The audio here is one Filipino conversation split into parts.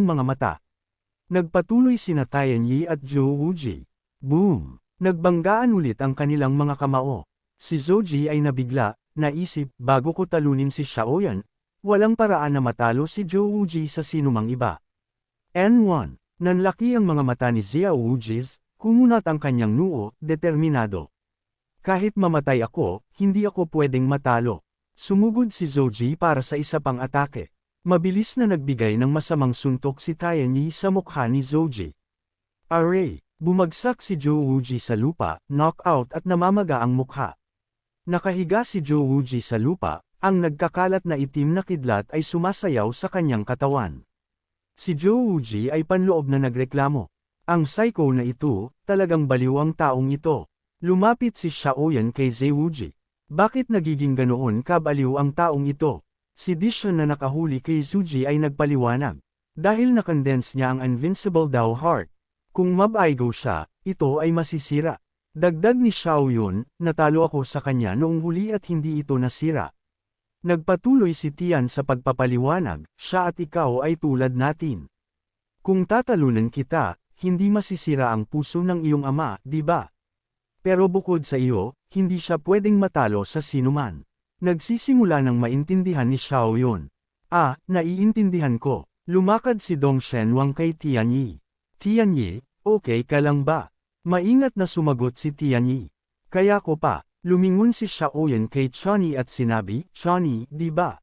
mga mata. Nagpatuloy sina Tian Yi at Zhou Wuji. Boom! Nagbanggaan ulit ang kanilang mga kamao. Si Zhou Ji ay nabigla, naisip, bago ko talunin si Xiaoyan, walang paraan na matalo si Zhou Wuji sa sinumang iba. N1. Nanlaki ang mga mata ni Xiao Wuji's, kumunat ang kanyang noo, determinado. Kahit mamatay ako, hindi ako pwedeng matalo. Sumugod si Zhou Ji para sa isa pang atake. Mabilis na nagbigay ng masamang suntok si Tian Yi sa mukha ni Zhou Ji. Aray! Bumagsak si Zhou Wuji sa lupa, knockout at namamaga ang mukha. Nakahiga si Zhou Wuji sa lupa, ang nagkakalat na itim na kidlat ay sumasayaw sa kanyang katawan. Si Zhou Wuji ay panloob na nagreklamo. Ang psycho na ito, talagang baliw ang taong ito. Lumapit si Xiaoyan kay Zhou Wuji. Bakit nagiging ganoon kabaliw ang taong ito? Si Dishon na nakahuli kay Zhou Ji ay nagpaliwanag. Dahil nakondense niya ang Invincible Dao Heart. Kung mabaigo siya, ito ay masisira. Dagdag ni Xiaoyun, natalo ako sa kanya noong huli at hindi ito nasira. Nagpatuloy si Tian sa pagpapaliwanag, siya at ikaw ay tulad natin. Kung tatalunan kita, hindi masisira ang puso ng iyong ama, di ba? Pero bukod sa iyo, hindi siya pwedeng matalo sa sinuman. Nagsisimula ng maintindihan ni Xiaoyun. Naiintindihan ko. Lumakad si Dong Shenwang kay Tian Yi. Tian Yi, okay ka lang ba? Maingat na sumagot si Tian Yi. Kaya ko pa. Lumingon si Xiaoyan kay Chani at sinabi, Chani, di ba?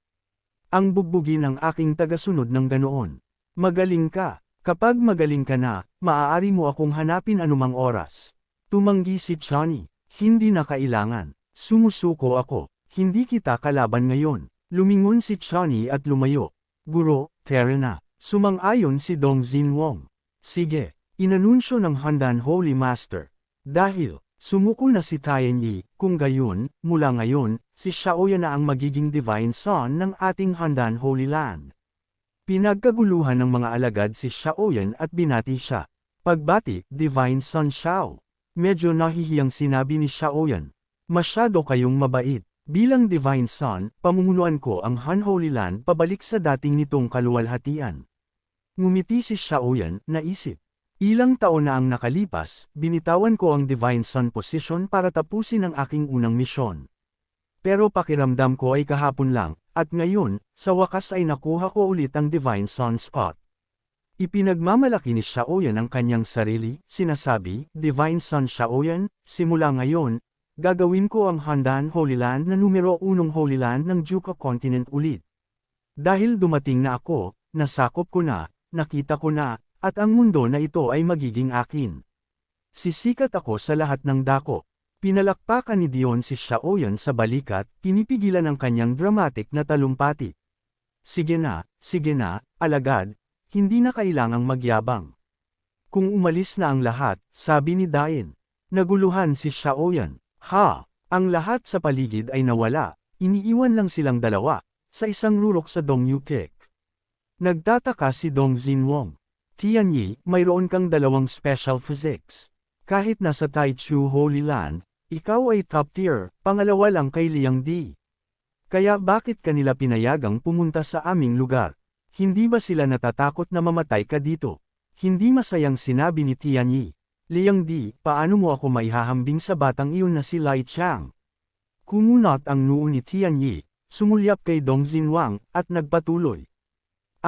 Ang bugbugin ang aking tagasunod ng ganoon. Magaling ka. Kapag magaling ka na, maaari mo akong hanapin anumang oras. Tumanggi si Chani. Hindi na kailangan. Sumusuko ako. Hindi kita kalaban ngayon. Lumingon si Chani at lumayo. Guro, tara na. Sumang-ayon si Dong Xinwang. Sige, inanunsyo ng Handan Holy Master. Dahil, sumuko na si Tian Yi, kung gayon, mula ngayon, si Xiaoyan na ang magiging Divine Son ng ating Handan Holy Land. Pinagkaguluhan ng mga alagad si Xiaoyan at binati siya. Pagbati, Divine Son Xiao. Medyo nahihiyang sinabi ni Xiaoyan. Masyado kayong mabait. Bilang Divine Son, pamumunuan ko ang Han Holy Land pabalik sa dating nitong kaluwalhatian. Ngumiti si Xiaoyan, naisip. Ilang taon na ang nakalipas, binitawan ko ang Divine Son position para tapusin ang aking unang misyon. Pero pakiramdam ko ay kahapon lang, at ngayon, sa wakas ay nakuha ko ulit ang Divine Son spot. Ipinagmamalaki ni Xiaoyan ang kanyang sarili, sinasabi, Divine Son Xiaoyan, simula ngayon, gagawin ko ang Handan Holy Land na numero 1 Holy Land ng Juka Continent ulit. Dahil dumating na ako, nasakop ko na, nakita ko na, at ang mundo na ito ay magiging akin. Sisikat ako sa lahat ng dako. Pinalakpakan ni Dion si Xiaoyan sa balikat, pinipigilan ang kanyang dramatic na talumpati. Sige na, alagad, hindi na kailangang magyabang. Kung umalis na ang lahat, sabi ni Dain. Naguluhan si Xiaoyan. Ang lahat sa paligid ay nawala, iniiwan lang silang dalawa, sa isang rurok sa Dongyukek. Nagtataka si Dong Xinwang. Tian Yi, mayroon kang dalawang special physics. Kahit nasa Taichu Holy Land, ikaw ay top tier, pangalawa lang kay Liang Di. Kaya bakit kanila pinayagang pumunta sa aming lugar? Hindi ba sila natatakot na mamatay ka dito? Hindi masayang sinabi ni Tian Yi. Liang Di, paano mo ako maihahambing sa batang iyon na si Lai Chang? Kumunot ang noo ni Tian Yi, sumulyap kay Dong Xinwang, at nagpatuloy.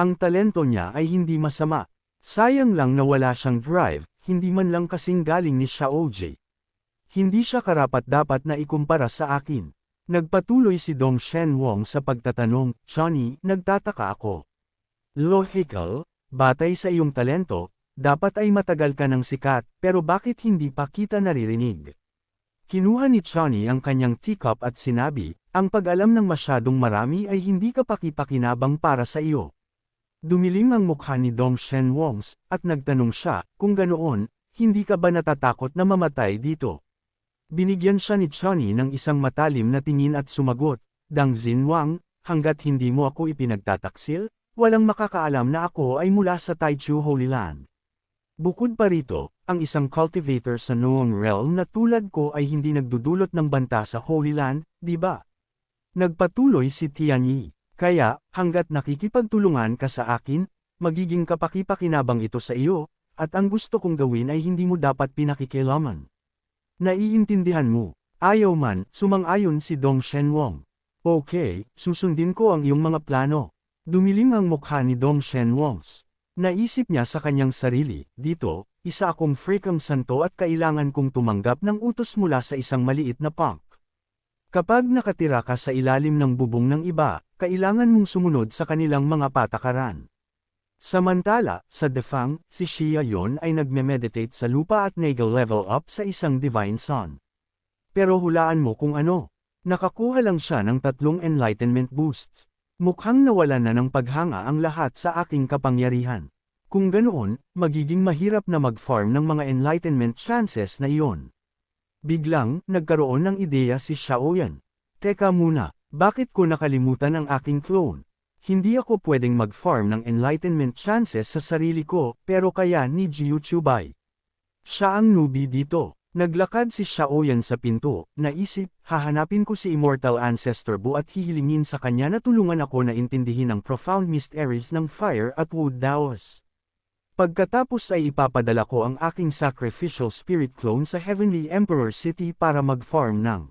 Ang talento niya ay hindi masama. Sayang lang na wala siyang drive, hindi man lang kasing galing ni Xiaoji. Hindi siya karapat-dapat na ikumpara sa akin. Nagpatuloy si Dong Shenwang sa pagtatanong, Johnny, nagtataka ako. Logical, batay sa iyong talento, dapat ay matagal ka ng sikat, pero bakit hindi pa kita naririnig? Kinuha ni Johnny ang kanyang teacup at sinabi, ang pag-alam ng masyadong marami ay hindi kapakipakinabang para sa iyo. Dumilim ang mukha ni Dong Shenwang, at nagtanong siya, kung ganoon, hindi ka ba natatakot na mamatay dito? Binigyan siya ni Johnny ng isang matalim na tingin at sumagot, Dong Xinwang, hanggat hindi mo ako ipinagtataksil, walang makakaalam na ako ay mula sa Taichu Holy Land. Bukod pa rito, ang isang cultivator sa Noong Realm na tulad ko ay hindi nagdudulot ng banta sa Holy Land, di ba? Nagpatuloy si Tian Yi. Kaya, hanggat nakikipagtulungan ka sa akin, magiging kapaki-pakinabang ito sa iyo, at ang gusto kong gawin ay hindi mo dapat pinakikialaman. Naiintindihan mo. Ayaw man, sumang-ayon si Dong Shenwang. Okay, susundin ko ang iyong mga plano. Dumilim ang mukha ni Dong Shenwangs. Naisip niya sa kanyang sarili, dito, isa akong freakang santo at kailangan kong tumanggap ng utos mula sa isang maliit na punk. Kapag nakatira ka sa ilalim ng bubong ng iba, kailangan mong sumunod sa kanilang mga patakaran. Samantala, sa Defang, si Xia Yun ay nagme-meditate sa lupa at nag-level up sa isang Divine Sun. Pero hulaan mo kung ano. Nakakuha lang siya ng 3 enlightenment boosts. Mukhang nawalan na ng paghanga ang lahat sa aking kapangyarihan. Kung ganoon, magiging mahirap na mag-farm ng mga enlightenment chances na iyon. Biglang, nagkaroon ng ideya si Xiaoyan. Teka muna, bakit ko nakalimutan ang aking clone? Hindi ako pwedeng mag-farm ng enlightenment chances sa sarili ko, pero kaya ni Jiu Chubai. Siya ang newbie dito. Naglakad si Xiaoyan sa pinto, naisip, hahanapin ko si Immortal Ancestor Bu at hihilingin sa kanya na tulungan ako na intindihin ang profound mysteries ng Fire at Wood Daos. Pagkatapos ay ipapadala ko ang aking sacrificial spirit clone sa Heavenly Emperor City para mag-farm ng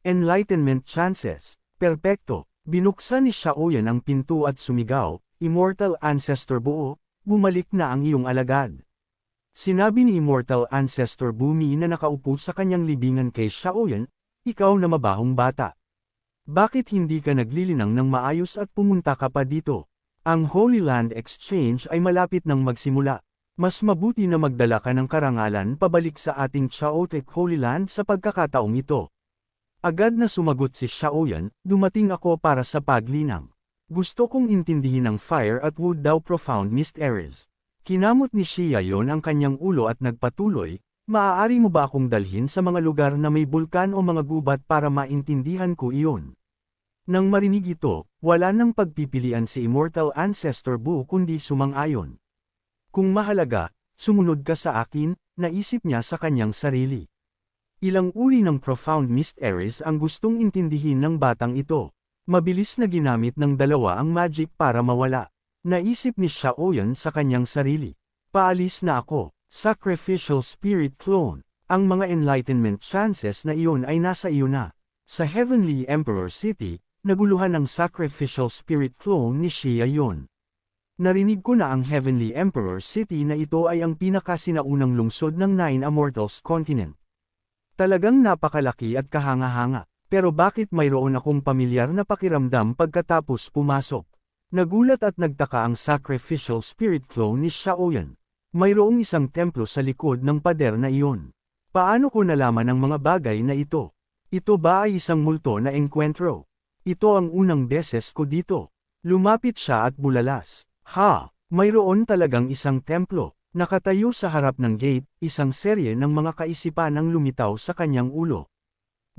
enlightenment chances. Perpekto. Binuksan ni Xiaoyan ang pinto at sumigaw, Immortal Ancestor Bu, bumalik na ang iyong alagad. Sinabi ni Immortal Ancestor Bumi na nakaupo sa kanyang libingan kay Xiaoyan, ikaw na mabahong bata. Bakit hindi ka naglilinang ng maayos at pumunta ka pa dito? Ang Holy Land Exchange ay malapit nang magsimula. Mas mabuti na magdala ka ng karangalan pabalik sa ating Chaotic Holy Land sa pagkakataong ito. Agad na sumagot si Xiaoyan, dumating ako para sa paglinang. Gusto kong intindihin ang Fire at Wood daw profound mysteries. Kinamot ni Xia Yun ang kanyang ulo at nagpatuloy, maaari mo ba akong dalhin sa mga lugar na may bulkan o mga gubat para maintindihan ko iyon? Nang marinig ito, wala nang pagpipilian si Immortal Ancestor Bu kundi sumang-ayon. Kung mahalaga, sumunod ka sa akin, naisip niya sa kanyang sarili. Ilang uri ng profound mysteries ang gustong intindihin ng batang ito. Mabilis na ginamit ng dalawa ang magic para mawala. Naisip ni Xiaoyan sa kanyang sarili. Paalis na ako, sacrificial spirit clone. Ang mga enlightenment chances na iyon ay nasa iyo na. Sa Heavenly Emperor City, naguluhan ang sacrificial spirit clone ni Xia Yun. Narinig ko na ang Heavenly Emperor City na ito ay ang pinakasinaunang lungsod ng Nine Immortals Continent. Talagang napakalaki at kahanga-hanga, pero bakit mayroon akong pamilyar na pakiramdam pagkatapos pumasok? Nagulat at nagtaka ang sacrificial spirit clone ni Xiaoyan. Mayroong isang templo sa likod ng pader na iyon. Paano ko nalaman ang mga bagay na ito? Ito ba ay isang multo na engkwentro? Ito ang unang beses ko dito. Lumapit siya at bulalas. Ha, mayroon talagang isang templo. Nakatayo sa harap ng gate, isang serye ng mga kaisipan ang lumitaw sa kanyang ulo.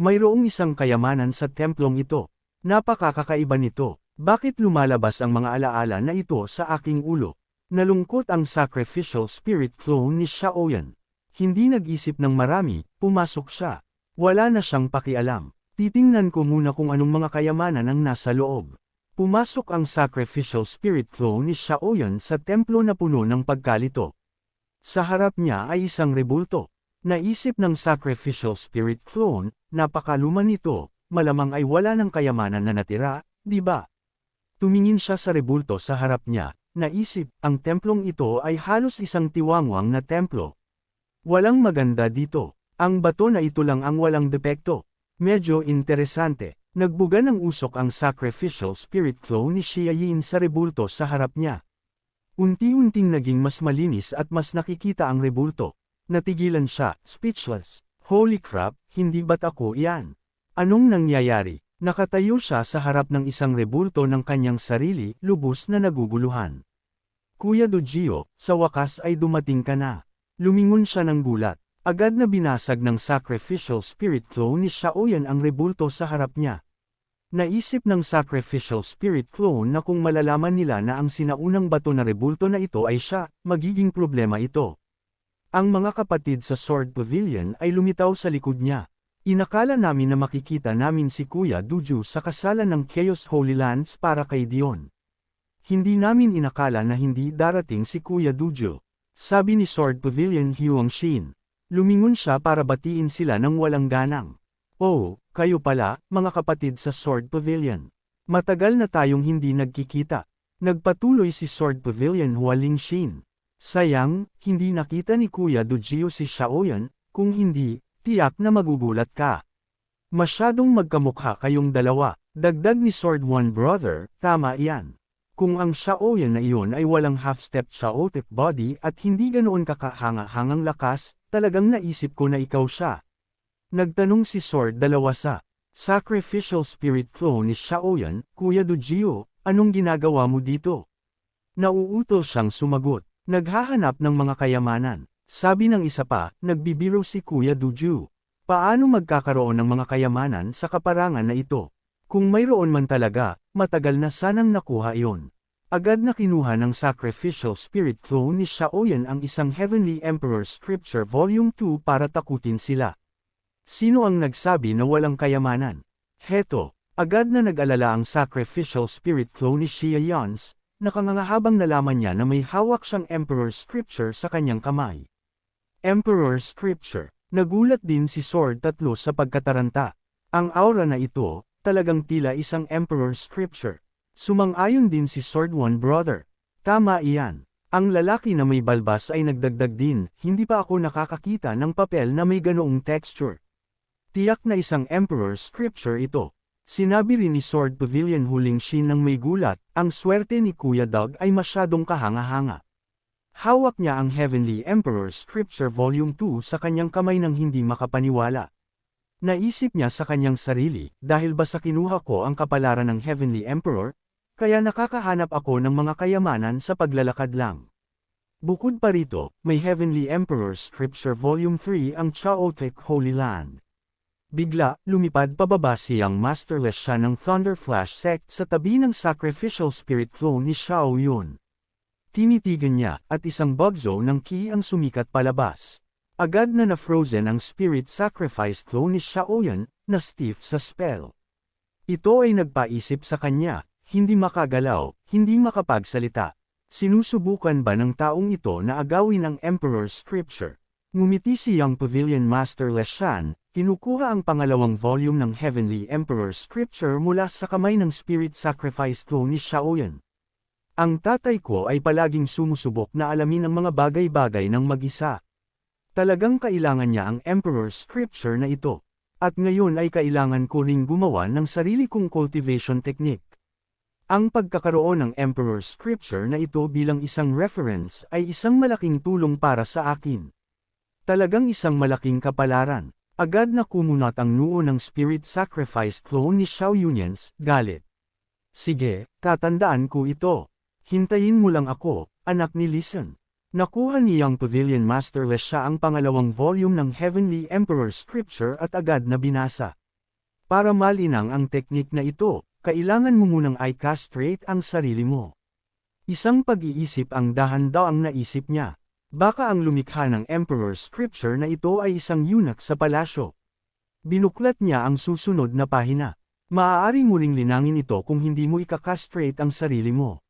Mayroong isang kayamanan sa templong ito. Napakakakaiba nito. Bakit lumalabas ang mga alaala na ito sa aking ulo? Nalungkot ang sacrificial spirit clone ni Xiaoyan. Hindi nag-isip ng marami, pumasok siya. Wala na siyang pakialam. Titingnan ko muna kung anong mga kayamanan ang nasa loob. Pumasok ang sacrificial spirit clone ni Xiaoyan sa templo na puno ng pagkalito. Sa harap niya ay isang rebulto. Naisip ng sacrificial spirit clone, napakaluman nito, malamang ay wala ng kayamanan na natira, di ba? Tumingin siya sa rebulto sa harap niya, naisip, ang templong ito ay halos isang tiwangwang na templo. Walang maganda dito, ang bato na ito lang ang walang depekto. Medyo interesante, nagbuga ng usok ang sacrificial spirit clone ni Xia Yin sa rebulto sa harap niya. Unti-unting naging mas malinis at mas nakikita ang rebulto. Natigilan siya, speechless. Holy crap, hindi ba't ako iyan? Anong nangyayari? Nakatayo siya sa harap ng isang rebulto ng kanyang sarili, lubos na naguguluhan. Kuya Dojio, sa wakas ay dumating ka na. Lumingon siya ng gulat. Agad na binasag ng sacrificial spirit clone ni Xiaoyan ang rebulto sa harap niya. Naisip ng sacrificial spirit clone na kung malalaman nila na ang sinaunang bato na rebulto na ito ay siya, magiging problema ito. Ang mga kapatid sa Sword Pavilion ay lumitaw sa likod niya. Inakala namin na makikita namin si Kuya Duju sa kasalan ng Chaos Holy Lands para kay Dion. Hindi namin inakala na hindi darating si Kuya Dujo. Sabi ni Sword Pavilion Huangshin. Lumingon siya para batiin sila ng walang ganang. Oh, kayo pala, mga kapatid sa Sword Pavilion. Matagal na tayong hindi nagkikita. Nagpatuloy si Sword Pavilion Huangshin. Sayang, hindi nakita ni Kuya Dujio si Xiaoyan, kung hindi, tiyak na magugulat ka. Masyadong magkamukha kayong dalawa, dagdag ni Sword One Brother, tama iyan. Kung ang Xiaoyan na iyon ay walang half-step chaotic body at hindi ganoon kakahanga-hangang lakas, talagang naisip ko na ikaw siya. Nagtanong si Sword dalawa sa sacrificial spirit clone ni Xiaoyan, Kuya Dujio, anong ginagawa mo dito? Nauuto siyang sumagot, naghahanap ng mga kayamanan. Sabi ng isa pa, nagbibiro si Kuya Dujio. Paano magkakaroon ng mga kayamanan sa kaparangan na ito? Kung mayroon man talaga, matagal na sanang nakuha iyon. Agad na kinuha ng sacrificial spirit clone ni Xiaoyan ang isang Heavenly Emperor Scripture Volume 2 para takutin sila. Sino ang nagsabi na walang kayamanan? Heto, agad na nag-alala ang sacrificial spirit clone ni Xia Yans, nakangangahabang nalaman niya na may hawak siyang Emperor Scripture sa kanyang kamay. Emperor Scripture. Nagulat din si Sword Tatlo sa pagkataranta. Ang aura na ito, talagang tila isang Emperor Scripture. Sumang-ayon din si Sword One Brother. Tama iyan. Ang lalaki na may balbas ay nagdagdag din, hindi pa ako nakakakita ng papel na may ganoong texture. Tiyak na isang Emperor Scripture ito. Sinabi rin ni Sword Pavilion Huangshin ng may gulat, ang swerte ni Kuya Doug ay masyadong kahanga-hanga. Hawak niya ang Heavenly Emperor Scripture Volume 2 sa kanyang kamay nang hindi makapaniwala. Naisip niya sa kanyang sarili, dahil ba sa kinuha ko ang kapalaran ng Heavenly Emperor, kaya nakakahanap ako ng mga kayamanan sa paglalakad lang. Bukod pa rito, may Heavenly Emperor Scripture Volume 3 ang Chaotic Holy Land. Bigla, lumipad pababa siyang masterless siya ng Thunder Flash Sect sa tabi ng Sacrificial Spirit Clone ni Xiao Yun. Tinitigan niya, at isang bugzo ng ki ang sumikat palabas. Agad na na-frozen ang Spirit Sacrifice Clone ni Xiaoyan, na stiff sa spell. Ito ay nagpaisip sa kanya, hindi makagalaw, hindi makapagsalita. Sinusubukan ba ng taong ito na agawin ang Emperor Scripture? Ngumiti si Young Pavilion Master Leshan, kinukuha ang pangalawang volume ng Heavenly Emperor Scripture mula sa kamay ng Spirit Sacrifice Clone ni Xiaoyan. Ang tatay ko ay palaging sumusubok na alamin ang mga bagay-bagay ng mag-isa. Talagang kailangan niya ang Emperor Scripture na ito. At ngayon ay kailangan ko ring gumawa ng sarili kong cultivation technique. Ang pagkakaroon ng Emperor Scripture na ito bilang isang reference ay isang malaking tulong para sa akin. Talagang isang malaking kapalaran. Agad na kumunat ang noo ng Spirit Sacrifice Clone ni Xiao Yunyans, galit. Sige, tatandaan ko ito. Hintayin mo lang ako, anak ni Listen. Nakuha ni Young Pavilion Master Lesha ang pangalawang volume ng Heavenly Emperor Scripture at agad na binasa. Para malinang ang teknik na ito, kailangan mo munang i-castrate ang sarili mo. Isang pag-iisip ang dahan-daang naisip niya. Baka ang lumikha ng Emperor Scripture na ito ay isang eunuch sa palasyo. Binuklat niya ang susunod na pahina. Maaari mo ring linangin ito kung hindi mo ika-castrate ang sarili mo.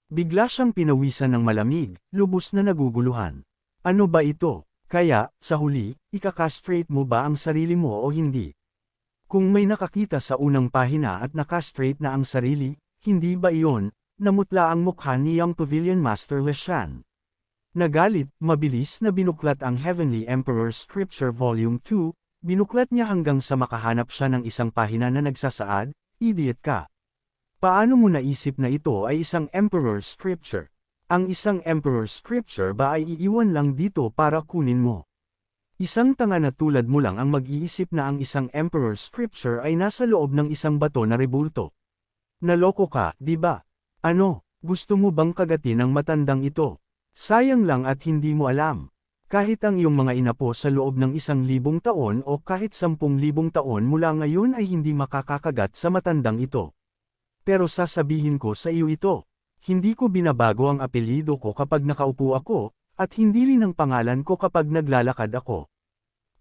Bigla siyang pinawisan ng malamig, lubos na naguguluhan. Ano ba ito? Kaya, sa huli, ika-castrate mo ba ang sarili mo o hindi? Kung may nakakita sa unang pahina at nakastrate na ang sarili, hindi ba iyon? Namutla ang mukha ni Young Pavilion Master Leshan. Nagalit, mabilis na binuklat ang Heavenly Emperor Scripture Volume 2, binuklat niya hanggang sa makahanap siya ng isang pahina na nagsasaad, idiot ka. Paano mo naisip na ito ay isang Emperor Scripture? Ang isang Emperor Scripture ba ay iiwan lang dito para kunin mo? Isang tanga na tulad mo lang ang mag-iisip na ang isang Emperor Scripture ay nasa loob ng isang bato na rebulto. Naloko ka, di ba? Ano, gusto mo bang kagatin ang matandang ito? Sayang lang at hindi mo alam. Kahit ang iyong mga inapo sa loob ng 1,000 taon o kahit 10,000 taon mula ngayon ay hindi makakakagat sa matandang ito. Pero sasabihin ko sa iyo ito, hindi ko binabago ang apelyido ko kapag nakaupo ako, at hindi rin ang pangalan ko kapag naglalakad ako.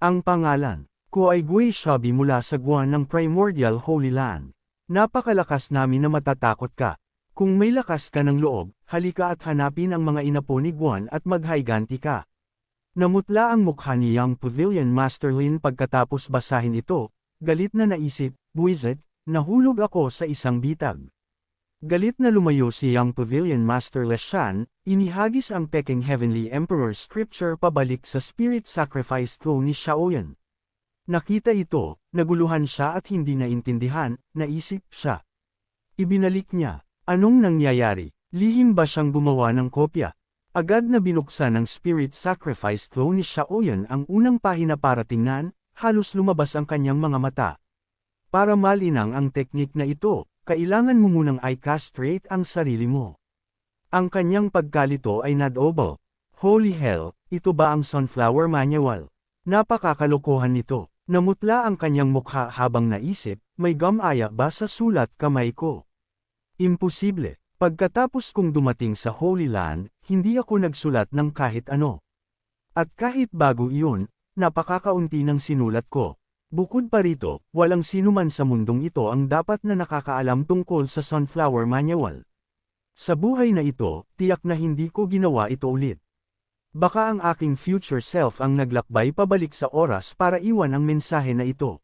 Ang pangalan ko ay Gui Shabi mula sa Guan ng Primordial Holy Land. Napakalakas namin na matatakot ka. Kung may lakas ka ng loob, halika at hanapin ang mga inapo ni Guan at maghayganti ka. Namutla ang mukha ni Young Pavilion Master Lin pagkatapos basahin ito, galit na naisip, buwisit, nahulog ako sa isang bitag. Galit na lumayo si Young Pavilion Master Leshan, inihagis ang Peking Heavenly Emperor Scripture pabalik sa Spirit Sacrifice Throne ni Shaoyan. Nakita ito, naguluhan siya at hindi naintindihan, naisip siya. Ibinalik niya, anong nangyayari? Lihim ba siyang gumawa ng kopya? Agad na binuksan ng Spirit Sacrifice Throne ni Shaoyan ang unang pahina para tingnan, halos lumabas ang kanyang mga mata. Para malinang ang teknik na ito, kailangan mo munang i-castrate ang sarili mo. Ang kanyang pagkalito ay nadobel. Holy hell, ito ba ang Sunflower Manual? Napakakalokohan nito. Namutla ang kanyang mukha habang naisip, may gamaya ba sa sulat kamay ko? Imposible. Pagkatapos kong dumating sa Holy Land, hindi ako nagsulat ng kahit ano. At kahit bago iyon, napakakaunti ng sinulat ko. Bukod pa rito, walang sinuman sa mundong ito ang dapat na nakakaalam tungkol sa Sunflower Manual. Sa buhay na ito, tiyak na hindi ko ginawa ito ulit. Baka ang aking future self ang naglakbay pabalik sa oras para iwan ang mensahe na ito.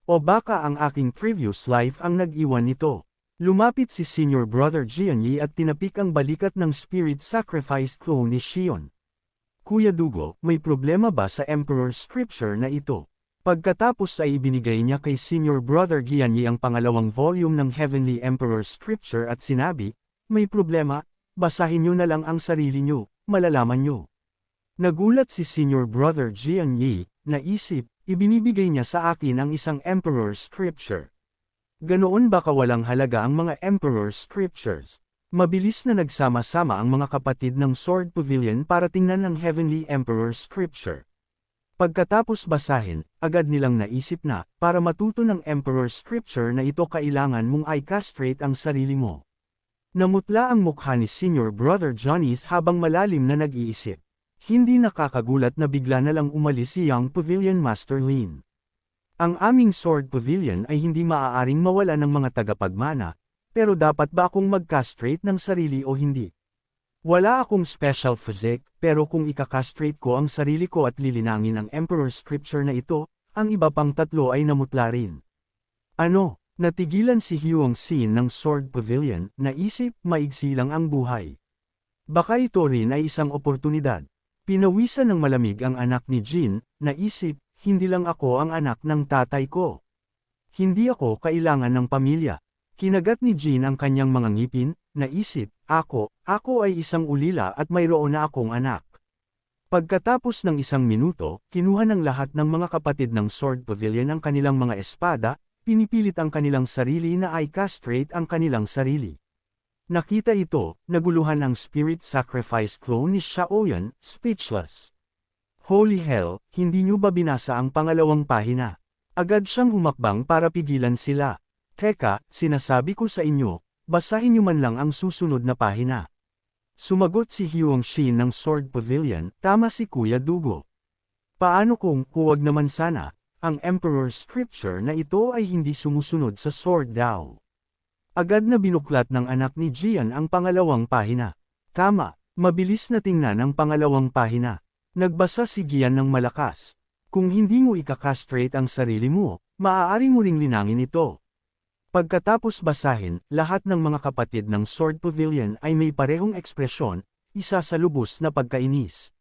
O baka ang aking previous life ang nag-iwan nito. Lumapit si Senior Brother Jianyi at tinapik ang balikat ng Spirit Sacrifice Throne ni Xion. Kuya Dugo, may problema ba sa Emperor Scripture na ito? Pagkatapos ay ibinigay niya kay Senior Brother Jianyi ang pangalawang volume ng Heavenly Emperor Scripture at sinabi, may problema, basahin niyo na lang ang sarili niyo, malalaman niyo. Nagulat si Senior Brother Jianyi, naisip, ibinibigay niya sa akin ang isang Emperor Scripture. Ganoon ba kawalang halaga ang mga Emperor Scriptures? Mabilis na nagsama-sama ang mga kapatid ng Sword Pavilion para tingnan ang Heavenly Emperor Scripture. Pagkatapos basahin, agad nilang naisip na, para matuto ng Emperor Scripture na ito kailangan mong i-castrate ang sarili mo. Namutla ang mukha ni Senior Brother Johnny's habang malalim na nag-iisip. Hindi nakakagulat na bigla na lang umalis si Young Pavilion Master Lin. Ang aming Sword Pavilion ay hindi maaaring mawala ng mga tagapagmana, pero dapat ba akong mag-castrate ng sarili o hindi? Wala akong special physique, pero kung ika-castrate ko ang sarili ko at lilinangin ang Emperor Scripture na ito, ang iba pang tatlo ay namutla rin. Ano? Natigilan si Huang Xin ng Sword Pavilion, naisip, maigsi lang ang buhay. Baka ito rin ay isang oportunidad. Pinawisan ng malamig ang anak ni Jin, naisip, hindi lang ako ang anak ng tatay ko. Hindi ako kailangan ng pamilya. Kinagat ni Jin ang kanyang mga ngipin, naisip, ako ay isang ulila at mayroon na akong anak. Pagkatapos ng isang minuto, kinuha ng lahat ng mga kapatid ng Sword Pavilion ang kanilang mga espada, pinipilit ang kanilang sarili na i-castrate ang kanilang sarili. Nakita ito, naguluhan ang Spirit Sacrifice Throne ni Shaoyan, speechless. Holy hell, hindi niyo ba binasa ang pangalawang pahina? Agad siyang humakbang para pigilan sila. Teka, sinasabi ko sa inyo, basahin niyo man lang ang susunod na pahina. Sumagot si Huang Xin ng Sword Pavilion, tama si Kuya Dugo. Paano kung, huwag naman sana, ang Emperor Scripture na ito ay hindi sumusunod sa Sword Dao? Agad na binuklat ng anak ni Jian ang pangalawang pahina. Tama, mabilis na tingnan ang pangalawang pahina. Nagbasa si Gian ng malakas. Kung hindi mo ika-castrate ang sarili mo, maaari mo ring linangin ito. Pagkatapos basahin, lahat ng mga kapatid ng Sword Pavilion ay may parehong ekspresyon, isa sa lubos na pagkainis.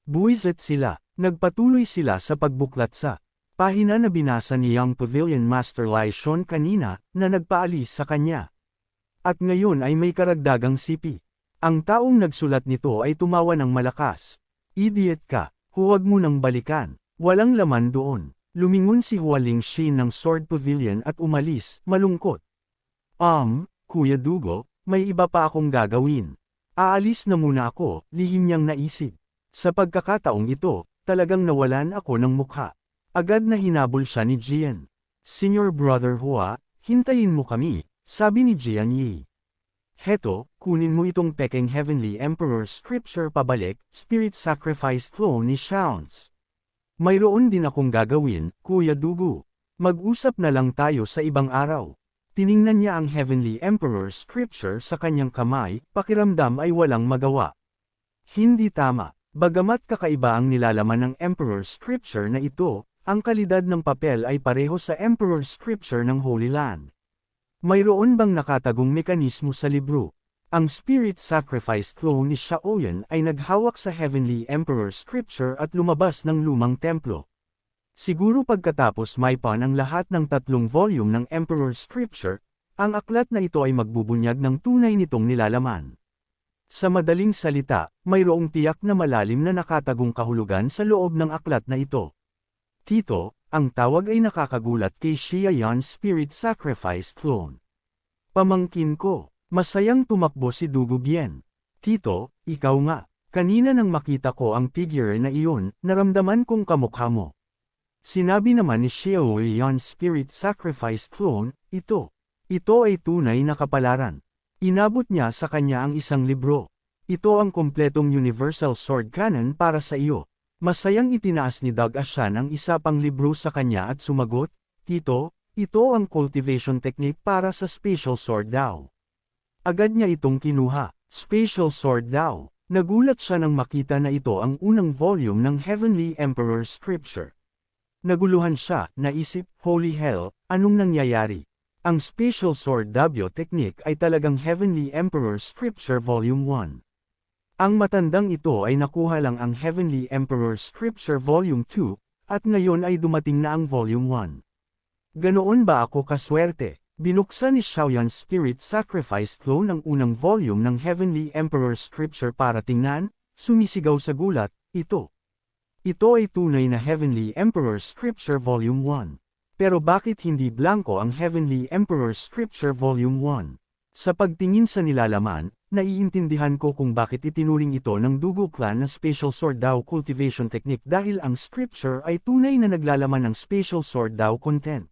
Buwisit sila, nagpatuloy sila sa pagbuklat sa pahina na binasa ni Young Pavilion Master Lai Shon kanina, na nagpaalis sa kanya. At ngayon ay may karagdagang sipi. Ang taong nagsulat nito ay tumawa ng malakas. Idiot ka, huwag mo nang balikan. Walang laman doon. Lumingon si Hualing Xin ng Sword Pavilion at umalis, malungkot. Kuya Dugo, may iba pa akong gagawin. Aalis na muna ako, lihim niyang naisip. Sa pagkakataong ito, talagang nawalan ako ng mukha. Agad na hinabol siya ni Jian. Senior Brother Hua, hintayin mo kami, sabi ni Jian Yi. Heto, kunin mo itong Peking Heavenly Emperor Scripture pabalik, Spirit Sacrifice Throne ni Shouns. Mayroon din akong gagawin, Kuya Dugu. Mag-usap na lang tayo sa ibang araw. Tiningnan niya ang Heavenly Emperor Scripture sa kanyang kamay, pakiramdam ay walang magawa. Hindi tama. Bagamat kakaiba ang nilalaman ng Emperor Scripture na ito, ang kalidad ng papel ay pareho sa Emperor Scripture ng Holy Land. Mayroon bang nakatagong mekanismo sa libro? Ang Spirit Sacrifice clone ni Shaoyan ay naghawak sa Heavenly Emperor Scripture at lumabas ng lumang templo. Siguro pagkatapos maipan ang lahat ng 3 volume ng Emperor Scripture, ang aklat na ito ay magbubunyag ng tunay nitong nilalaman. Sa madaling salita, mayroong tiyak na malalim na nakatagong kahulugan sa loob ng aklat na ito. Tito, ang tawag ay nakakagulat kay Shaoyan Spirit Sacrifice clone. Pamangkin ko, masayang tumakbo si Dugu Bien. Tito, ikaw nga, kanina nang makita ko ang figure na iyon, naramdaman kong kamukha mo. Sinabi naman ni Shaoyan Spirit Sacrifice clone, ito ay tunay na kapalaran. Inabot niya sa kanya ang isang libro. Ito ang kompletong Universal Sword Canon para sa iyo. Masayang itinaas ni Doug Ashan ang isa pang libro sa kanya at sumagot, Tito, ito ang cultivation technique para sa Spatial Sword daw. Agad niya itong kinuha, Spatial Sword daw. Nagulat siya nang makita na ito ang unang volume ng Heavenly Emperor Scripture. Naguluhan siya, naisip, holy hell, anong nangyayari? Ang Spatial Sword W technique ay talagang Heavenly Emperor Scripture Volume 1. Ang matandang ito ay nakuha lang ang Heavenly Emperor Scripture Volume 2, at ngayon ay dumating na ang Volume 1. Ganoon ba ako kaswerte? Binuksan ni Shaoyan Spirit Sacrifice clone ang unang volume ng Heavenly Emperor Scripture para tingnan, sumisigaw sa gulat, ito. Ito ay tunay na Heavenly Emperor Scripture Volume 1. Pero bakit hindi blanco ang Heavenly Emperor Scripture Volume 1? Sa pagtingin sa nilalaman, naiintindihan ko kung bakit itinuring ito ng Dugu Clan na Spatial Sword Dao Cultivation Technique dahil ang Scripture ay tunay na naglalaman ng Spatial Sword Dao content.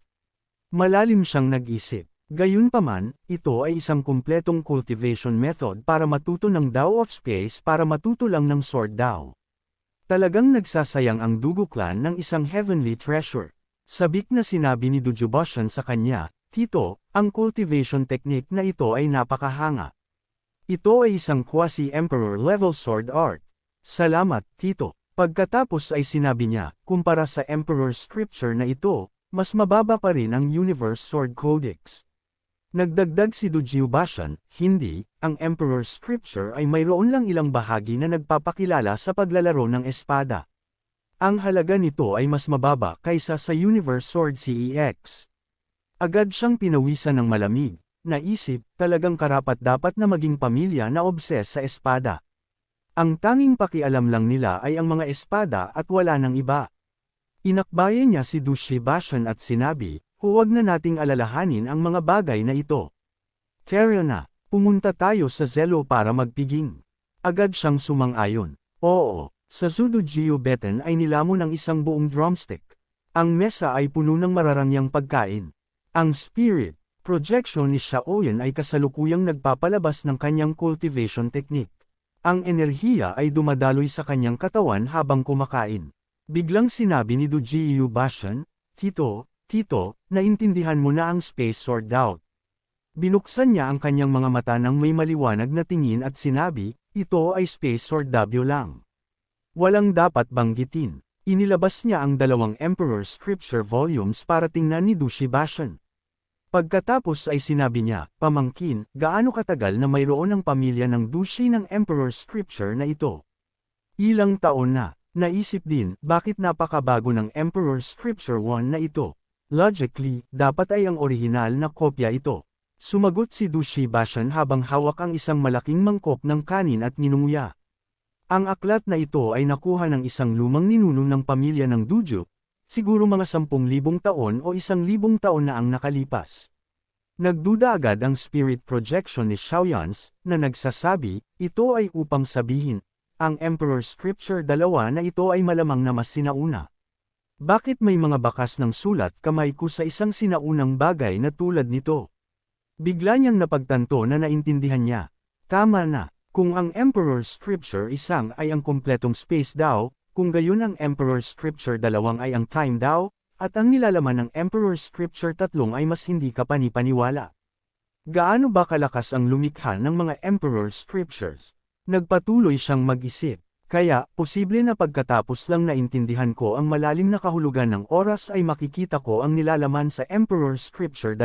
Malalim siyang nag-isip. Gayunpaman, ito ay isang kumpletong cultivation method para matuto ng Dao of Space para matuto lang ng Sword Dao. Talagang nagsasayang ang Dugu Clan ng isang heavenly treasure. Sabik na sinabi ni Dujubashan sa kanya, Tito, ang cultivation technique na ito ay napakahanga. Ito ay isang quasi-emperor level sword art. Salamat, Tito. Pagkatapos ay sinabi niya, kumpara sa Emperor Scripture na ito, mas mababa pa rin ang Universe Sword Codex. Nagdagdag si Dujubashan, hindi, ang Emperor Scripture ay mayroon lang ilang bahagi na nagpapakilala sa paglalaro ng espada. Ang halaga nito ay mas mababa kaysa sa Universe Sword CEX. Agad siyang pinawisan ng malamig, naisip, talagang karapat-dapat na maging pamilya na obses sa espada. Ang tanging pakialam lang nila ay ang mga espada at wala nang iba. Inakbayan niya si Dujubashan at sinabi, huwag na nating alalahanin ang mga bagay na ito. Tara na, pumunta tayo sa Zelo para magpiging. Agad siyang sumang-ayon. Oo, sa Zudojiu Beten ay nilamon ang isang buong drumstick. Ang mesa ay puno ng mararangyang pagkain. Ang spirit projection ni Shaoyan ay kasalukuyang nagpapalabas ng kanyang cultivation technique. Ang enerhiya ay dumadaloy sa kanyang katawan habang kumakain. Biglang sinabi ni Dujubashan, Tito, naintindihan mo na ang Space Sword Dao. Binuksan niya ang kanyang mga mata ng may maliwanag na tingin at sinabi, ito ay Space Sword W lang. Walang dapat banggitin. Inilabas niya ang 2 Emperor Scripture volumes para tingnan ni Dujubashan. Pagkatapos ay sinabi niya, pamangkin, gaano katagal na mayroon ang pamilya ng Dushi ng Emperor Scripture na ito? Ilang taon na. Naisip din, bakit napakabago ng Emperor Scripture 1 na ito? Logically, dapat ay ang orihinal na kopya ito. Sumagot si Dujubashan habang hawak ang isang malaking mangkok ng kanin at ninunguya. Ang aklat na ito ay nakuha ng isang lumang ninuno ng pamilya ng Duju, siguro mga 10,000 taon o 1,000 taon na ang nakalipas. Nagduda agad ang spirit projection ni Shaoyans, na nagsasabi, ito ay upang sabihin, ang Emperor Scripture 2 na ito ay malamang na mas sinauna. Bakit may mga bakas ng sulat kamay ko sa isang sinaunang bagay na tulad nito? Bigla niyang napagtanto na naintindihan niya. Tama na, kung ang Emperor Scripture isang ay ang kompletong space daw, kung gayon ang Emperor Scripture 2 ay ang time daw, at ang nilalaman ng Emperor Scripture 3 ay mas hindi ka panipaniwala. Gaano ba kalakas ang lumikha ng mga emperor scriptures? Nagpatuloy siyang mag-isip. Kaya, posible na pagkatapos lang naintindihan ko ang malalim na kahulugan ng oras ay makikita ko ang nilalaman sa Emperor Scripture 2.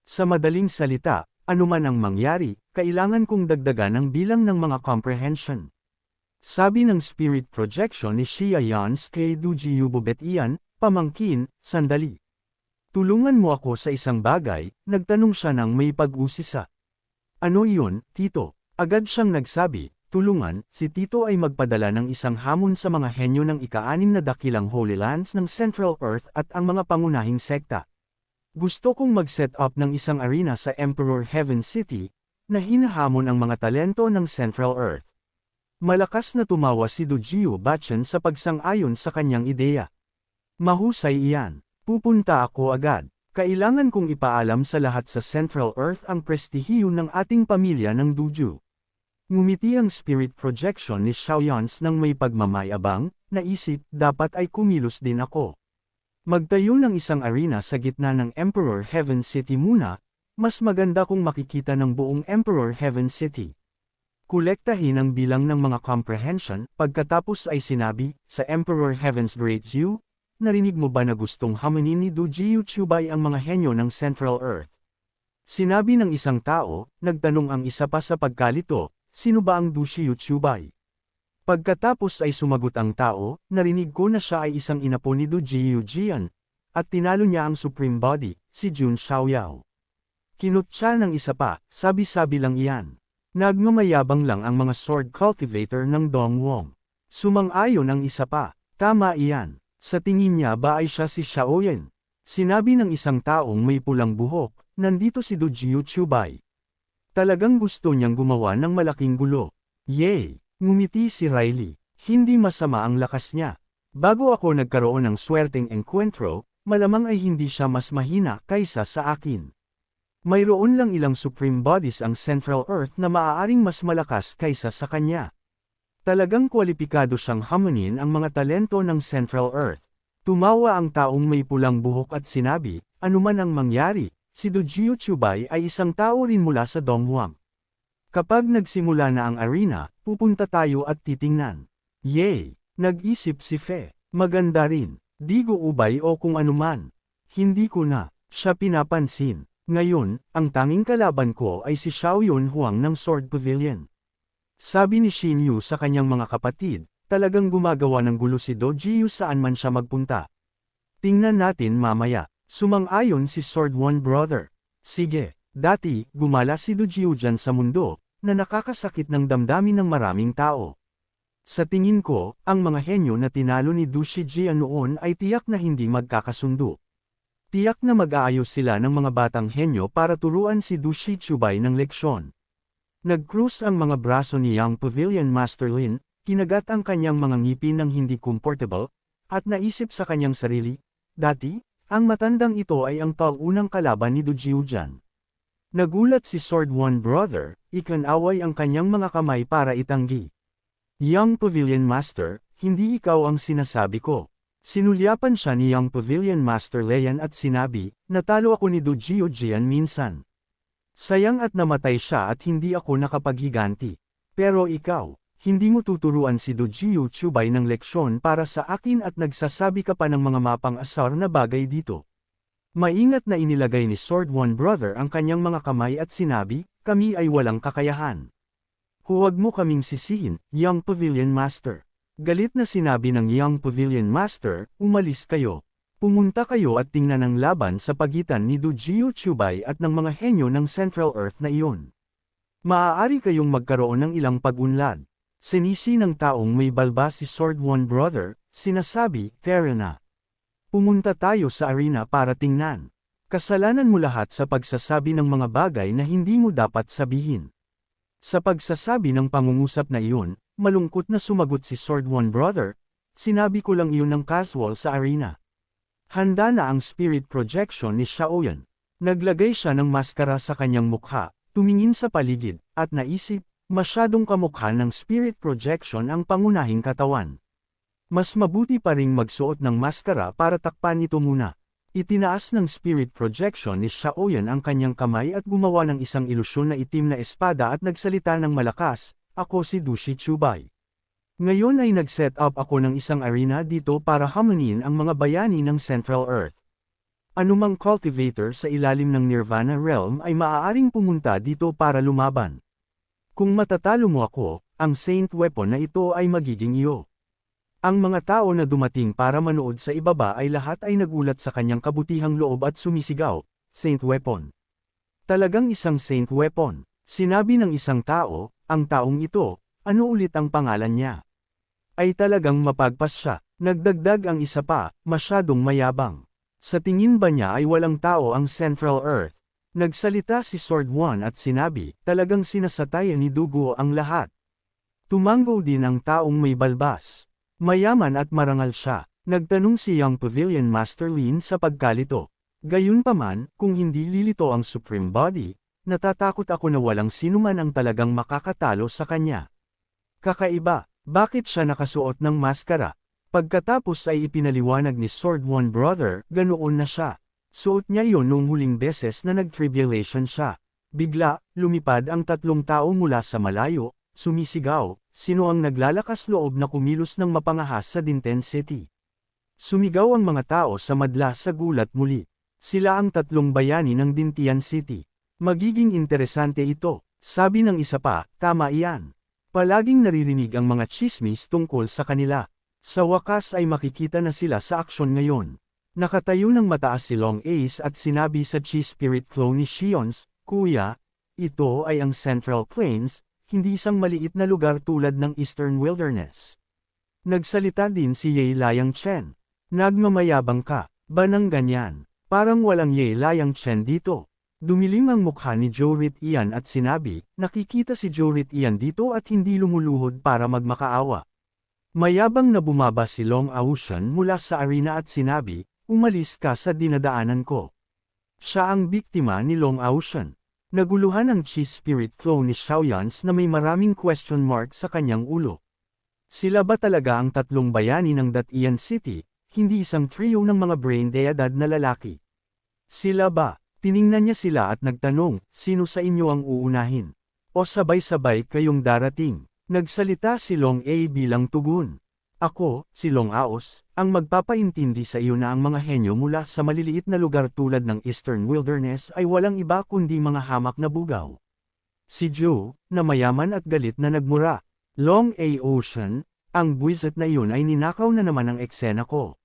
Sa madaling salita, anuman ang mangyari, kailangan kong dagdagan ang bilang ng mga comprehension. Sabi ng spirit projection ni Shia Yans kay Duji Yubobet Ian, pamangkin, sandali. Tulungan mo ako sa isang bagay, nagtanong siya ng may pag-usisa. Ano iyon, Tito? Agad siyang nagsabi, tulungan, si Tito ay magpadala ng isang hamon sa mga henyo ng ika-6 na dakilang Holy Lands ng Central Earth at ang mga pangunahing sekta. Gusto kong mag-set up ng isang arena sa Emperor Heaven City, na hinahamon ang mga talento ng Central Earth. Malakas na tumawa si Dojio Bachan sa pagsang-ayon sa kanyang ideya. Mahusay iyan. Pupunta ako agad. Kailangan kong ipaalam sa lahat sa Central Earth ang prestihiyo ng ating pamilya ng Duju. Ngumiti ang spirit projection ni Xiaoyans ng may pagmamayabang, naisip, dapat ay kumilos din ako. Magtayo ng isang arena sa gitna ng Emperor Heaven City muna, mas maganda kung makikita ng buong Emperor Heaven City. Kolektahin ang bilang ng mga comprehension, pagkatapos ay sinabi, sa Emperor Heaven's Great Zoo, narinig mo ba na gustong hamunin ni Duji Chubay ang mga henyo ng Central Earth? Sinabi ng isang tao, nagtanong ang isa pa sa pagkalito, sino ba ang Dushi Chubay? Pagkatapos ay sumagot ang tao, narinig ko na siya ay isang inapo ni Duji Jian, at tinalo niya ang Supreme Body, si Jun Xiaoyao. Kinutya ng isa pa, sabi-sabi lang iyan. Nagmamayabang lang ang mga sword cultivator ng Dongwon. Sumang-ayon ang isa pa, tama iyan. Sa tingin niya ba ay siya si Xiaoyan? Sinabi ng isang taong may pulang buhok, nandito si Duji Chubay. Talagang gusto niyang gumawa ng malaking gulo. Yay! Ngumiti si Riley. Hindi masama ang lakas niya. Bago ako nagkaroon ng swerteng encuentro, malamang ay hindi siya mas mahina kaysa sa akin. Mayroon lang ilang supreme bodies ang Central Earth na maaaring mas malakas kaysa sa kanya. Talagang kwalipikado siyang hamunin ang mga talento ng Central Earth. Tumawa ang taong may pulang buhok at sinabi, anuman ang mangyari, si Duji Chubay ay isang tao rin mula sa Donghuang. Kapag nagsimula na ang arena, pupunta tayo at titingnan. Yay! Nag-isip si Fe. Maganda rin. Di guubay o kung anuman. Hindi ko na siya pinapansin. Ngayon, ang tanging kalaban ko ay si Xiaoyun Huang ng Sword Pavilion. Sabi ni Xin Yu sa kanyang mga kapatid, talagang gumagawa ng gulo si Doji Yu saan man siya magpunta. Tingnan natin mamaya. Sumang-ayon si Sword One Brother. Sige. Dati, gumala si Dujiu dyan sa mundo, na nakakasakit ng damdamin ng maraming tao. Sa tingin ko, ang mga henyo na tinalo ni Dushi Jian noon ay tiyak na hindi magkakasundo. Tiyak na mag-aayos sila ng mga batang henyo para turuan si Dushi Chubay ng leksyon. Nag-cruise ang mga braso ni Young Pavilion Master Lin, kinagat ang kanyang mga ngipin ng hindi comfortable, at naisip sa kanyang sarili, dati, ang matandang ito ay ang taunang kalaban ni Dujiu Jian. Nagulat si Sword One Brother, ikanaway ang kanyang mga kamay para itanggi. Young Pavilion Master, hindi ikaw ang sinasabi ko. Sinulyapan siya ni Young Pavilion Master Leyan at sinabi, natalo ako ni Dujiu Jian minsan. Sayang at namatay siya at hindi ako nakapaghiganti. Pero ikaw, hindi mo tuturuan si Dujiu Chubay ng leksyon para sa akin at nagsasabi ka pa ng mga mapang-asar na bagay dito. Maingat na inilagay ni Sword One Brother ang kanyang mga kamay at sinabi, kami ay walang kakayahan. Huwag mo kaming sisihin, Young Pavilion Master. Galit na sinabi ng Young Pavilion Master, umalis kayo. Pumunta kayo at tingnan ang laban sa pagitan ni Dujiu Chubay at ng mga henyo ng Central Earth na iyon. Maaari kayong magkaroon ng ilang pag-unlad. Sinisi ng taong may balbas si Sword One Brother, sinasabi, fair na. Pumunta tayo sa arena para tingnan. Kasalanan mo lahat sa pagsasabi ng mga bagay na hindi mo dapat sabihin. Sa pagsasabi ng pangungusap na iyon, malungkot na sumagot si Sword One Brother, sinabi ko lang iyon ng casual sa arena. Handa na ang spirit projection ni Xiaoyan. Naglagay siya ng maskara sa kanyang mukha, tumingin sa paligid, at naisip, masyadong kamukha ng spirit projection ang pangunahing katawan. Mas mabuti pa ring magsuot ng maskara para takpan ito muna. Itinaas ng spirit projection ni Xiaoyan ang kanyang kamay at gumawa ng isang ilusyon na itim na espada at nagsalita ng malakas, "Ako si Dushi Chubai. Ngayon ay nag-set up ako ng isang arena dito para hamunin ang mga bayani ng Central Earth. Anumang cultivator sa ilalim ng Nirvana Realm ay maaaring pumunta dito para lumaban. Kung matatalo mo ako, ang Saint Weapon na ito ay magiging iyo." Ang mga tao na dumating para manood sa ibaba ay lahat ay nagulat sa kanyang kabutihang loob at sumisigaw, "Saint Weapon. Talagang isang Saint Weapon." Sinabi ng isang tao, "Ang taong ito, ano ulit ang pangalan niya? Ay talagang mapagpas siya." Nagdagdag ang isa pa, "Masyadong mayabang. Sa tingin ba niya ay walang tao ang Central Earth?" Nagsalita si Sword One at sinabi, "Talagang sinasatayan ni Dugo ang lahat." Tumango din ang taong may balbas. Mayaman at marangal siya. Nagtanong si Young Pavilion Master Lin sa pagkalito. "Gayunpaman, kung hindi lilito ang Supreme Body, natatakot ako na walang sinuman ang talagang makakatalo sa kanya. Kakaiba, bakit siya nakasuot ng maskara?" Pagkatapos ay ipinaliwanag ni Sword One Brother, ganoon na siya. Suot niya yon noong huling beses na nag-tribulation siya. Bigla, lumipad ang tatlong tao mula sa malayo, sumisigaw, "Sino ang naglalakas loob na kumilos ng mapangahas sa Dinten City?" Sumigaw ang mga tao sa madla sa gulat muli. Sila ang tatlong bayani ng Dintian City. "Magiging interesante ito," sabi ng isa pa, "Tama iyan. Palaging naririnig ang mga chismis tungkol sa kanila. Sa wakas ay makikita na sila sa aksyon ngayon." Nakatayo ng mataas si Long Ace at sinabi sa Chi Spirit Clone ni Xions, "Kuya, ito ay ang Central Plains, hindi isang maliit na lugar tulad ng Eastern Wilderness." Nagsalita din si Ye Liang Chen. "Nagmamayabang ka, ba ng ganyan? Parang walang Ye Liang Chen dito." Dumilim ang mukha ni Jorit Ian at sinabi, "Nakikita si Jorit Ian dito at hindi lumuluhod para magmakaawa." Mayabang na bumaba si Long Aoshan mula sa arena at sinabi, "Umalis ka sa dinadaanan ko." Siya ang biktima ni Long Aoshan. Naguluhan ang Chi Spirit Clone ni Xiaoyans na may maraming question mark sa kanyang ulo. Sila ba talaga ang tatlong bayani ng Datian City, hindi isang trio ng mga brain deadad na lalaki? Sila ba? Tiningnan niya sila at nagtanong, "Sino sa inyo ang uunahin? O sabay-sabay kayong darating?" Nagsalita si Long A bilang tugon. "Ako, si Long Aos, ang magpapaintindi sa iyo na ang mga henyo mula sa maliliit na lugar tulad ng Eastern Wilderness ay walang iba kundi mga hamak na bugaw." Si Joe, na mayaman at galit na nagmura, "Long A Ocean, ang buwisit na iyon ay ninakaw na naman ang eksena ko."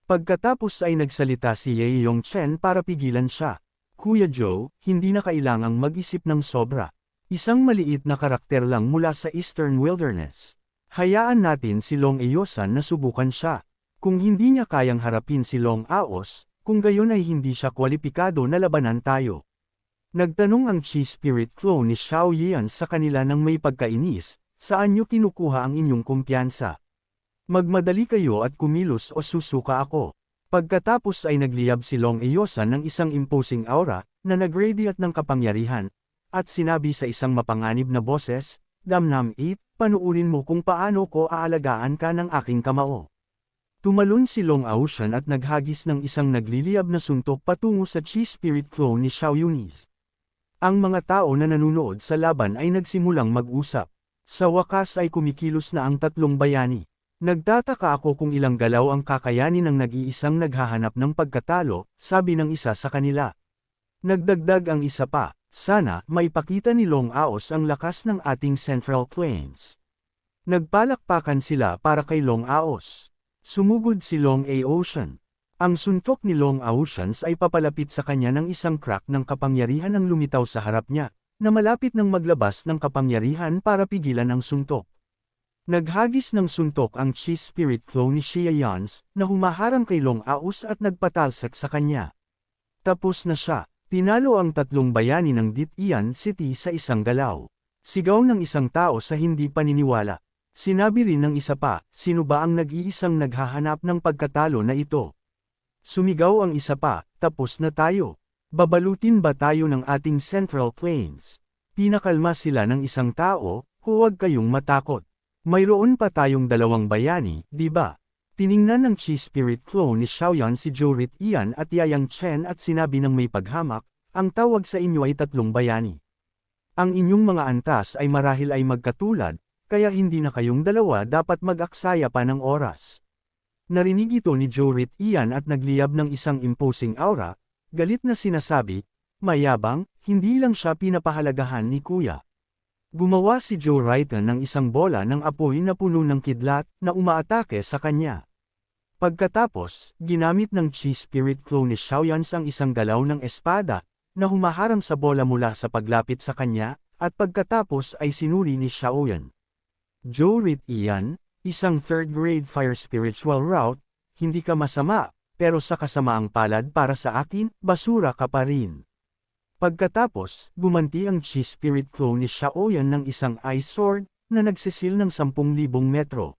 Pagkatapos ay nagsalita si Ye Yong Chen para pigilan siya. "Kuya Joe, hindi na kailangang mag-isip ng sobra. Isang maliit na karakter lang mula sa Eastern Wilderness. Hayaan natin si Long Eosan na subukan siya. Kung hindi niya kayang harapin si Long Aos, kung gayon ay hindi siya kwalipikado na labanan tayo." Nagtanong ang Chi Spirit Clone ni Xiao Yian sa kanila ng may pagkainis, "Saan niyo kinukuha ang inyong kumpiyansa? Magmadali kayo at kumilos o susuka ako." Pagkatapos ay nagliyab si Long Eosan ng isang imposing aura, na nag-radiate ng kapangyarihan, at sinabi sa isang mapanganib na boses, "Damnam 8, panuurin mo kung paano ko aalagaan ka ng aking kamao." Tumalon si Long Aoshan at naghagis ng isang nagliliyab na suntok patungo sa Chi Spirit Clone ni Xiao Yunis. Ang mga tao na nanunood sa laban ay nagsimulang mag-usap. Sa wakas ay kumikilos na ang tatlong bayani. "Nagtataka ako kung ilang galaw ang kakayanin ng nag-iisang naghahanap ng pagkatalo," sabi ng isa sa kanila. Nagdagdag ang isa pa, "Sana maipakita ni Long Aos ang lakas ng ating Central Plains." Nagpalakpakan sila para kay Long Aos. Sumugod si Long A Ocean. Ang suntok ni Long Aoceans ay papalapit sa kanya ng isang crack ng kapangyarihan ang lumitaw sa harap niya, na malapit ng maglabas ng kapangyarihan para pigilan ang suntok. Naghagis ng suntok ang Chi Spirit Clone ni Xia Yans, na humaharang kay Long Aos at nagpatalsak sa kanya. Tapos na siya. Tinalo ang tatlong bayani ng Ditian City sa isang galaw. Sigaw ng isang tao sa hindi paniniwala. Sinabi rin ng isa pa, "Sino ba ang nag-iisang naghahanap ng pagkatalo na ito?" Sumigaw ang isa pa, "Tapos na tayo. Babalutin ba tayo ng ating Central Plains?" Pinakalma sila ng isang tao, "Huwag kayong matakot. Mayroon pa tayong dalawang bayani, di ba? Tiningnan ng Chi Spirit Clone ni Xiaoyan si Jorit Ian at Yayang Chen at sinabi ng may paghamak, ang tawag sa inyo ay tatlong bayani. Ang inyong mga antas ay marahil ay magkatulad, kaya hindi na kayong dalawa dapat mag-aksaya pa ng oras. Narinig ito ni Jorit Ian at nagliyab ng isang imposing aura, galit na sinasabi, mayabang, hindi lang siya pinapahalagahan ni Kuya. Gumawa si Joe Raiten ng isang bola ng apoy na puno ng kidlat na umaatake sa kanya. Pagkatapos, ginamit ng Chi Spirit Clone ni Xiaoyan ang isang galaw ng espada, na humaharang sa bola mula sa paglapit sa kanya, at pagkatapos ay sinuri ni Xiaoyan. Jorit Ian, isang third-grade fire spiritual route, hindi ka masama, pero sa kasamaang palad para sa akin, basura ka pa rin. Pagkatapos, gumanti ang Chi Spirit Clone ni Xiaoyan ng isang ice sword, na nagsisil ng 10,000 metro.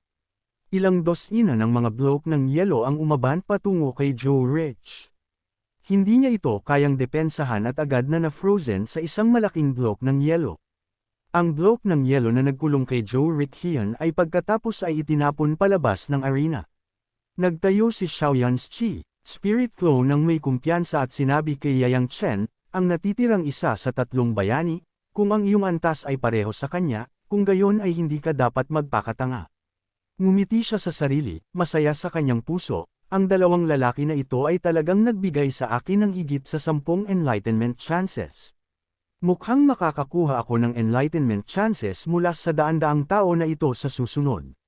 Ilang dosina ng mga bloke ng yelo ang umaban patungo kay Joe Rich. Hindi niya ito kayang depensahan at agad na na-frozen sa isang malaking bloke ng yelo. Ang bloke ng yelo na nagkulong kay Joe Rich ay pagkatapos ay itinapon palabas ng arena. Nagtayo si Xiaoyan's Chi Spirit Clone ng may kumpiyansa at sinabi kay Yayang Chen, ang natitirang isa sa tatlong bayani, kung ang iyong antas ay pareho sa kanya, kung gayon ay hindi ka dapat magpakatanga. Ngumiti siya sa sarili, masaya sa kanyang puso, ang dalawang lalaki na ito ay talagang nagbigay sa akin ng higit sa 10 enlightenment chances. Mukhang makakakuha ako ng enlightenment chances mula sa daan-daang tao na ito sa susunod.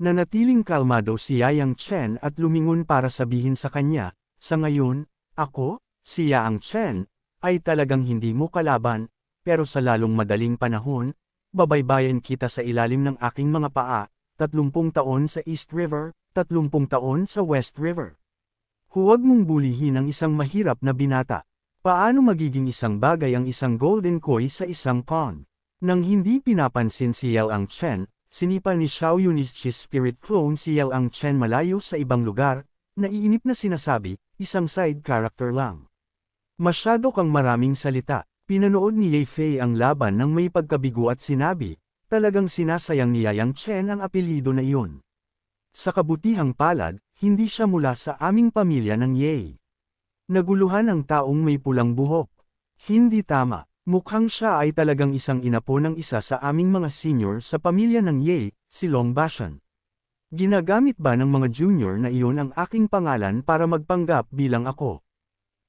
Nanatiling kalmado si Yayang Chen at lumingon para sabihin sa kanya, sa ngayon, ako, si Yayang Chen, ay talagang hindi mo kalaban, pero sa lalong madaling panahon, babaybayan kita sa ilalim ng aking mga paa, 30 taon sa East River, 30 taon sa West River. Huwag mong bulihin ang isang mahirap na binata. Paano magiging isang bagay ang isang golden koi sa isang pond? Nang hindi pinapansin si Yayang Chen, sinipa ni Xiao Yun's Chi Spirit Clone si Yayang Chen malayo sa ibang lugar, naiinip na sinasabi, isang side character lang. Masyado kang maraming salita. Pinanood ni Ye Fei ang laban ng may pagkabigo at sinabi, talagang sinasayang ni Yayang Chen ang apelyido na iyon. Sa kabutihang palad, hindi siya mula sa aming pamilya ng Ye. Naguluhan ang taong may pulang buhok. Hindi tama. Mukhang siya ay talagang isang inapo ng isa sa aming mga senior sa pamilya ng Ye, si Long Bashan. Ginagamit ba ng mga junior na iyon ang aking pangalan para magpanggap bilang ako?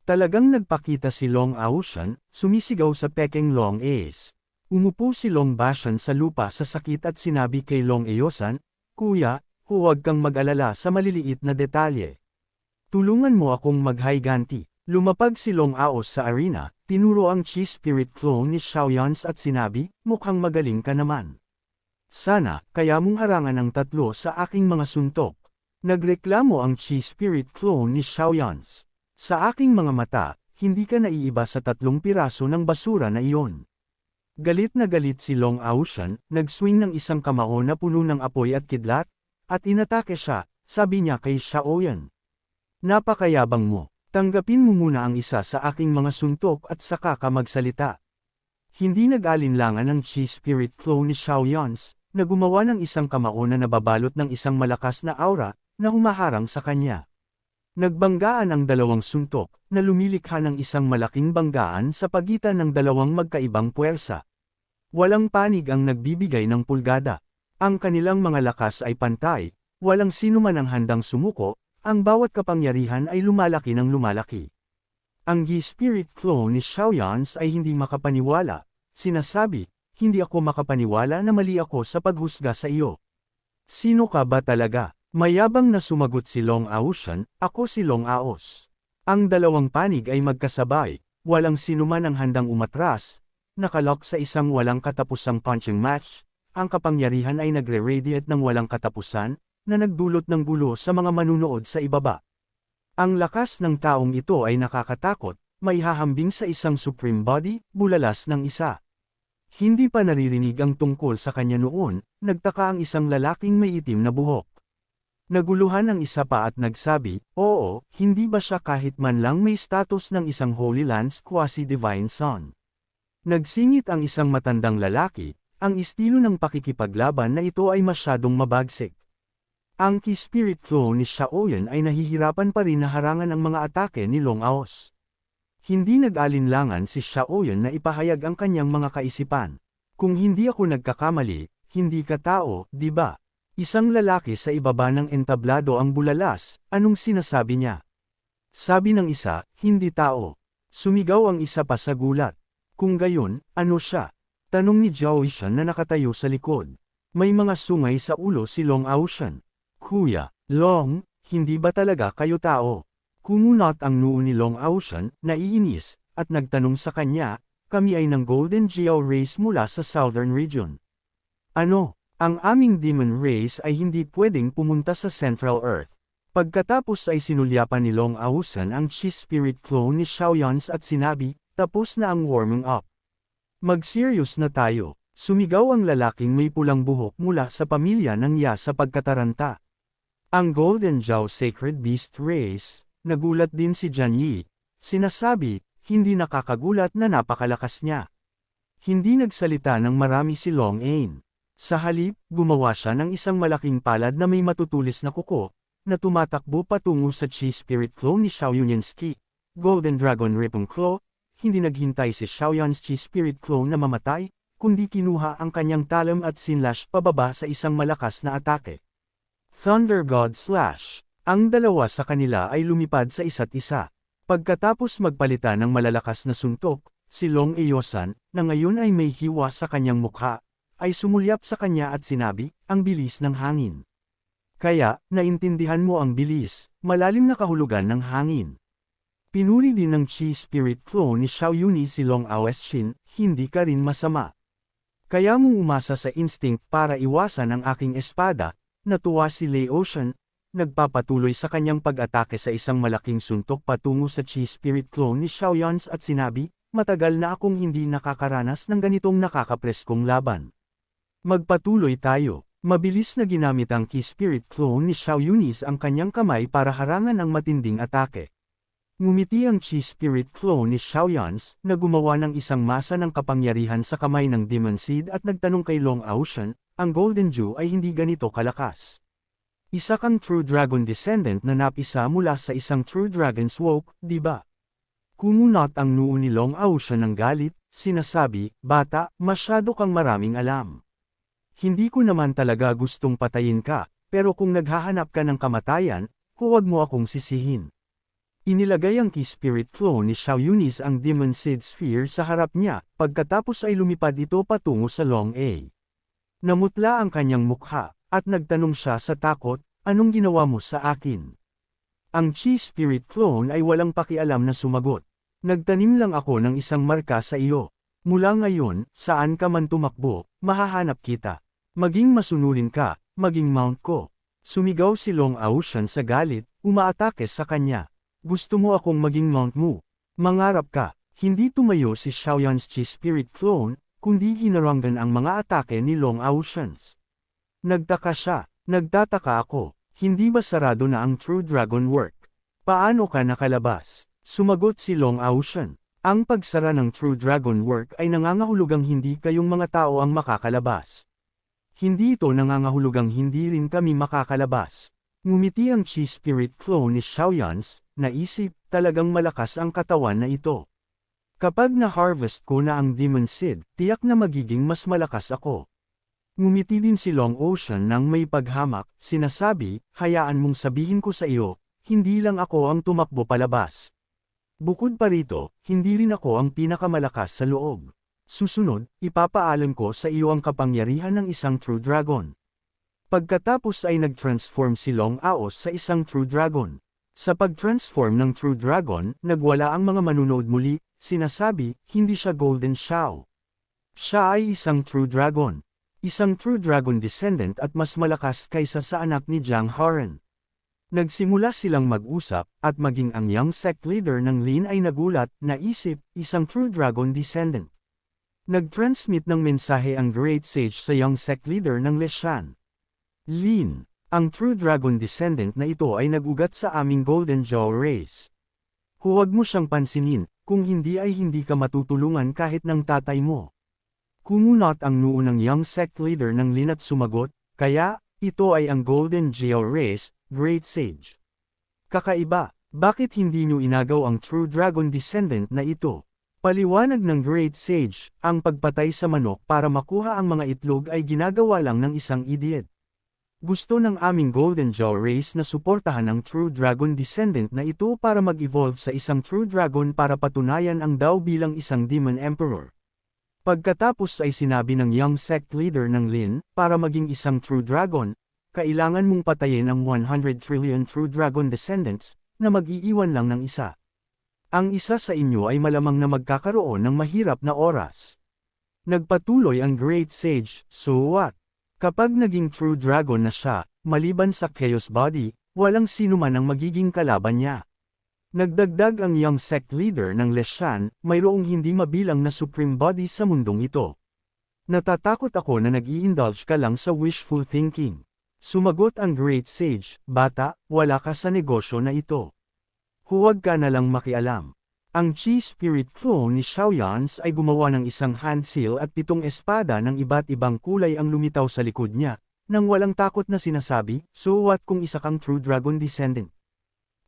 Talagang nagpakita si Long Aoshan, sumisigaw sa pekeng Long Ace. Umupo si Long Bashan sa lupa sa sakit at sinabi kay Long Aosan, Kuya, huwag kang mag-alala sa maliliit na detalye. Tulungan mo akong maghiganti. Lumapag si Long Aos sa arena, tinuro ang Chi Spirit Clone ni Xiaoyan at sinabi, mukhang magaling ka naman. Sana, kaya mong harangan ang tatlo sa aking mga suntok. Nagreklamo ang Chi Spirit Clone ni Xiaoyan. Sa aking mga mata, hindi ka naiiba sa 3 piraso ng basura na iyon. Galit na galit si Long Aoshan, nag-swing ng isang kamao na puno ng apoy at kidlat, at inatake siya, sabi niya kay Xiaoyan. Napakayabang mo, tanggapin mo muna ang isa sa aking mga suntok at saka ka magsalita. Hindi nag-alinlangan ang Chi Spirit Clone ni Xiaoyan, na gumawa ng isang kamao na nababalot ng isang malakas na aura, na humaharang sa kanya. Nagbanggaan ang dalawang suntok, na lumilikha ng isang malaking banggaan sa pagitan ng dalawang magkaibang puwersa. Walang panig ang nagbibigay ng pulgada. Ang kanilang mga lakas ay pantay, walang sino man ang handang sumuko, ang bawat kapangyarihan ay lumalaki ng lumalaki. Ang Gi Spirit Clone ni Xiaoyan ay hindi makapaniwala, sinasabi, hindi ako makapaniwala na mali ako sa paghusga sa iyo. Sino ka ba talaga? Mayabang na sumagot si Long Aoshan, ako si Long Aos. Ang dalawang panig ay magkasabay, walang sinuman ang handang umatras, nakalock sa isang walang katapusang punching match, ang kapangyarihan ay nagre-radiate ng walang katapusan, na nagdulot ng gulo sa mga manunood sa ibaba. Ang lakas ng taong ito ay nakakatakot, maihahambing sa isang supreme body, bulalas ng isa. Hindi pa naririnig ang tungkol sa kanya noon, nagtaka ang isang lalaking may itim na buhok. Naguluhan ang isa pa at nagsabi, oo, hindi ba siya kahit man lang may status ng isang Holy Land's quasi-divine son? Nagsingit ang isang matandang lalaki, ang estilo ng pakikipaglaban na ito ay masyadong mabagsik. Ang Ki Spirit clone ni Xiaoyan ay nahihirapan pa rin na harangan ang mga atake ni Long Aos. Hindi nag-alinlangan si Xiaoyan na ipahayag ang kanyang mga kaisipan. Kung hindi ako nagkakamali, hindi ka tao, di ba? Isang lalaki sa ibaba ng entablado ang bulalas, anong sinasabi niya? Sabi ng isa, hindi tao. Sumigaw ang isa pa sa gulat. Kung gayon, ano siya? Tanong ni Zhao Yishan na nakatayo sa likod. May mga sungay sa ulo si Long Aoshan. Kuya, Long, hindi ba talaga kayo tao? Kumunot ang noo ni Long Aoshan, naiinis, at nagtanong sa kanya, kami ay ng Golden Jiao race mula sa Southern Region. Ano? Ang aming demon race ay hindi pwedeng pumunta sa Central Earth. Pagkatapos ay sinulyapan ni Long Aoshan ang Chi Spirit clone ni Xiaoyan at sinabi, tapos na ang warming up. Mag-serious na tayo. Sumigaw ang lalaking may pulang buhok mula sa pamilya ng Ya sa pagkataranta. Ang Golden Jiao Sacred Beast Race, nagulat din si Jian Yi. Sinasabi, hindi nakakagulat na napakalakas niya. Hindi nagsalita ng marami si Long Ain. Sa halip, gumawa siya ng isang malaking palad na may matutulis na kuko, na tumatakbo patungo sa Chi Spirit clone ni Xiaoyan's Ki. Golden Dragon Ripong Claw, hindi naghintay si Xiaoyan's Chi Spirit clone na mamatay, kundi kinuha ang kanyang talam at sinlash pababa sa isang malakas na atake. Thunder God Slash. Ang dalawa sa kanila ay lumipad sa isa't isa. Pagkatapos magpalitan ng malalakas na suntok, si Long Aoshan, na ngayon ay may hiwa sa kanyang mukha, ay sumulyap sa kanya at sinabi, ang bilis ng hangin. Kaya, naintindihan mo ang bilis, malalim na kahulugan ng hangin. Pinuri din ng Chi Spirit clone ni Xiaoyan si Long Aoshan, hindi ka rin masama. Kaya mong umasa sa instinct para iwasan ang aking espada, natuwa si Lei Ocean, nagpapatuloy sa kanyang pag-atake sa isang malaking suntok patungo sa Chi Spirit clone ni Xiaoyan at sinabi, matagal na akong hindi nakakaranas ng ganitong nakakapreskong laban. Magpatuloy tayo. Mabilis na ginamit ang Ki Spirit clone ni Xiaoyan ang kanyang kamay para harangan ang matinding atake. Ngumiti ang Chi Spirit clone ni Xiaoyan na gumawa ng isang masa ng kapangyarihan sa kamay ng Demon Seed at nagtanong kay Long Aoshan, ang Golden Dew ay hindi ganito kalakas. Isa kang True Dragon Descendant na napisa mula sa isang True Dragon's Woke, di ba? Kumunot ang noo ni Long Aoshan ng galit, sinasabi, bata, masyado kang maraming alam. Hindi ko naman talaga gustong patayin ka, pero kung naghahanap ka ng kamatayan, huwag mo akong sisihin. Inilagay ang Ki Spirit clone ni Xiaoyan ang Demon Seed Sphere sa harap niya, pagkatapos ay lumipad ito patungo sa Long A. Namutla ang kanyang mukha, at nagtanong siya sa takot, anong ginawa mo sa akin? Ang Chi Spirit clone ay walang pakialam na sumagot. Nagtanim lang ako ng isang marka sa iyo. Mula ngayon, saan ka man tumakbo, mahahanap kita. Maging masunulin ka, maging mount ko. Sumigaw si Long Aoshan sa galit, umaatake sa kanya. Gusto mo akong maging mount mo? Mangarap ka. Hindi tumayo si Xiaoyan's Chi Spirit clone, kundi hinaranggan ang mga atake ni Long Aoshan. Nagtaka siya, nagtataka ako, hindi ba sarado na ang True Dragon work? Paano ka nakalabas? Sumagot si Long Aoshan. Ang pagsara ng True Dragon work ay nangangahulugang hindi kayong mga tao ang makakalabas. Hindi ito nangangahulugang hindi rin kami makakalabas. Ngumiti ang Chi Spirit clone ni Xiaoyan, naisip, talagang malakas ang katawan na ito. Kapag na-harvest ko na ang Demon Seed, tiyak na magiging mas malakas ako. Ngumiti din si Long Aoshan nang may paghamak, sinasabi, hayaan mong sabihin ko sa iyo, hindi lang ako ang tumakbo palabas. Bukod pa rito, hindi rin ako ang pinakamalakas sa loob. Susunod, ipapaalam ko sa iyo ang kapangyarihan ng isang True Dragon. Pagkatapos ay nag-transform si Long Aos sa isang True Dragon. Sa pag-transform ng True Dragon, nagwala ang mga manunood muli, sinasabi, hindi siya Golden Xiao. Siya ay isang True Dragon. Isang True Dragon Descendant at mas malakas kaysa sa anak ni Jiang Haran. Nagsimula silang mag-usap, at maging ang young sect leader ng Lin ay nagulat, naisip, isang True Dragon Descendant. Nag-transmit ng mensahe ang Great Sage sa young sect leader ng Leshan. Lin, ang True Dragon Descendant na ito ay nagugat sa aming Golden Jiao race. Huwag mo siyang pansinin, kung hindi ay hindi ka matutulungan kahit ng tatay mo. Kumunot ang noo ng young sect leader ng Lin at sumagot, kaya, ito ay ang Golden Geo Race, Great Sage. Kakaiba, bakit hindi niyo inagaw ang True Dragon Descendant na ito? Paliwanag ng Great Sage, ang pagpatay sa manok para makuha ang mga itlog ay ginagawa lang ng isang idiot. Gusto ng aming Golden Geo Race na suportahan ang True Dragon Descendant na ito para mag-evolve sa isang True Dragon para patunayan ang Dao bilang isang Demon Emperor. Pagkatapos ay sinabi ng young sect leader ng Lin, para maging isang True Dragon, kailangan mong patayin ang 100 trillion True Dragon Descendants, na mag-iiwan lang ng isa. Ang isa sa inyo ay malamang na magkakaroon ng mahirap na oras. Nagpatuloy ang Great Sage, so what? Kapag naging True Dragon na siya, maliban sa Chaos Body, walang sino man ang magiging kalaban niya. Nagdagdag ang young sect leader ng Leshan, mayroong hindi mabilang na Supreme Body sa mundong ito. Natatakot ako na nag-i-indulge ka lang sa wishful thinking. Sumagot ang Great Sage, bata, wala ka sa negosyo na ito. Huwag ka na lang makialam. Ang Chi Spirit clone ni Xiaoyans ay gumawa ng isang hand seal at 7 espada ng iba't ibang kulay ang lumitaw sa likod niya, nang walang takot na sinasabi, so what kung isa kang True Dragon Descendant?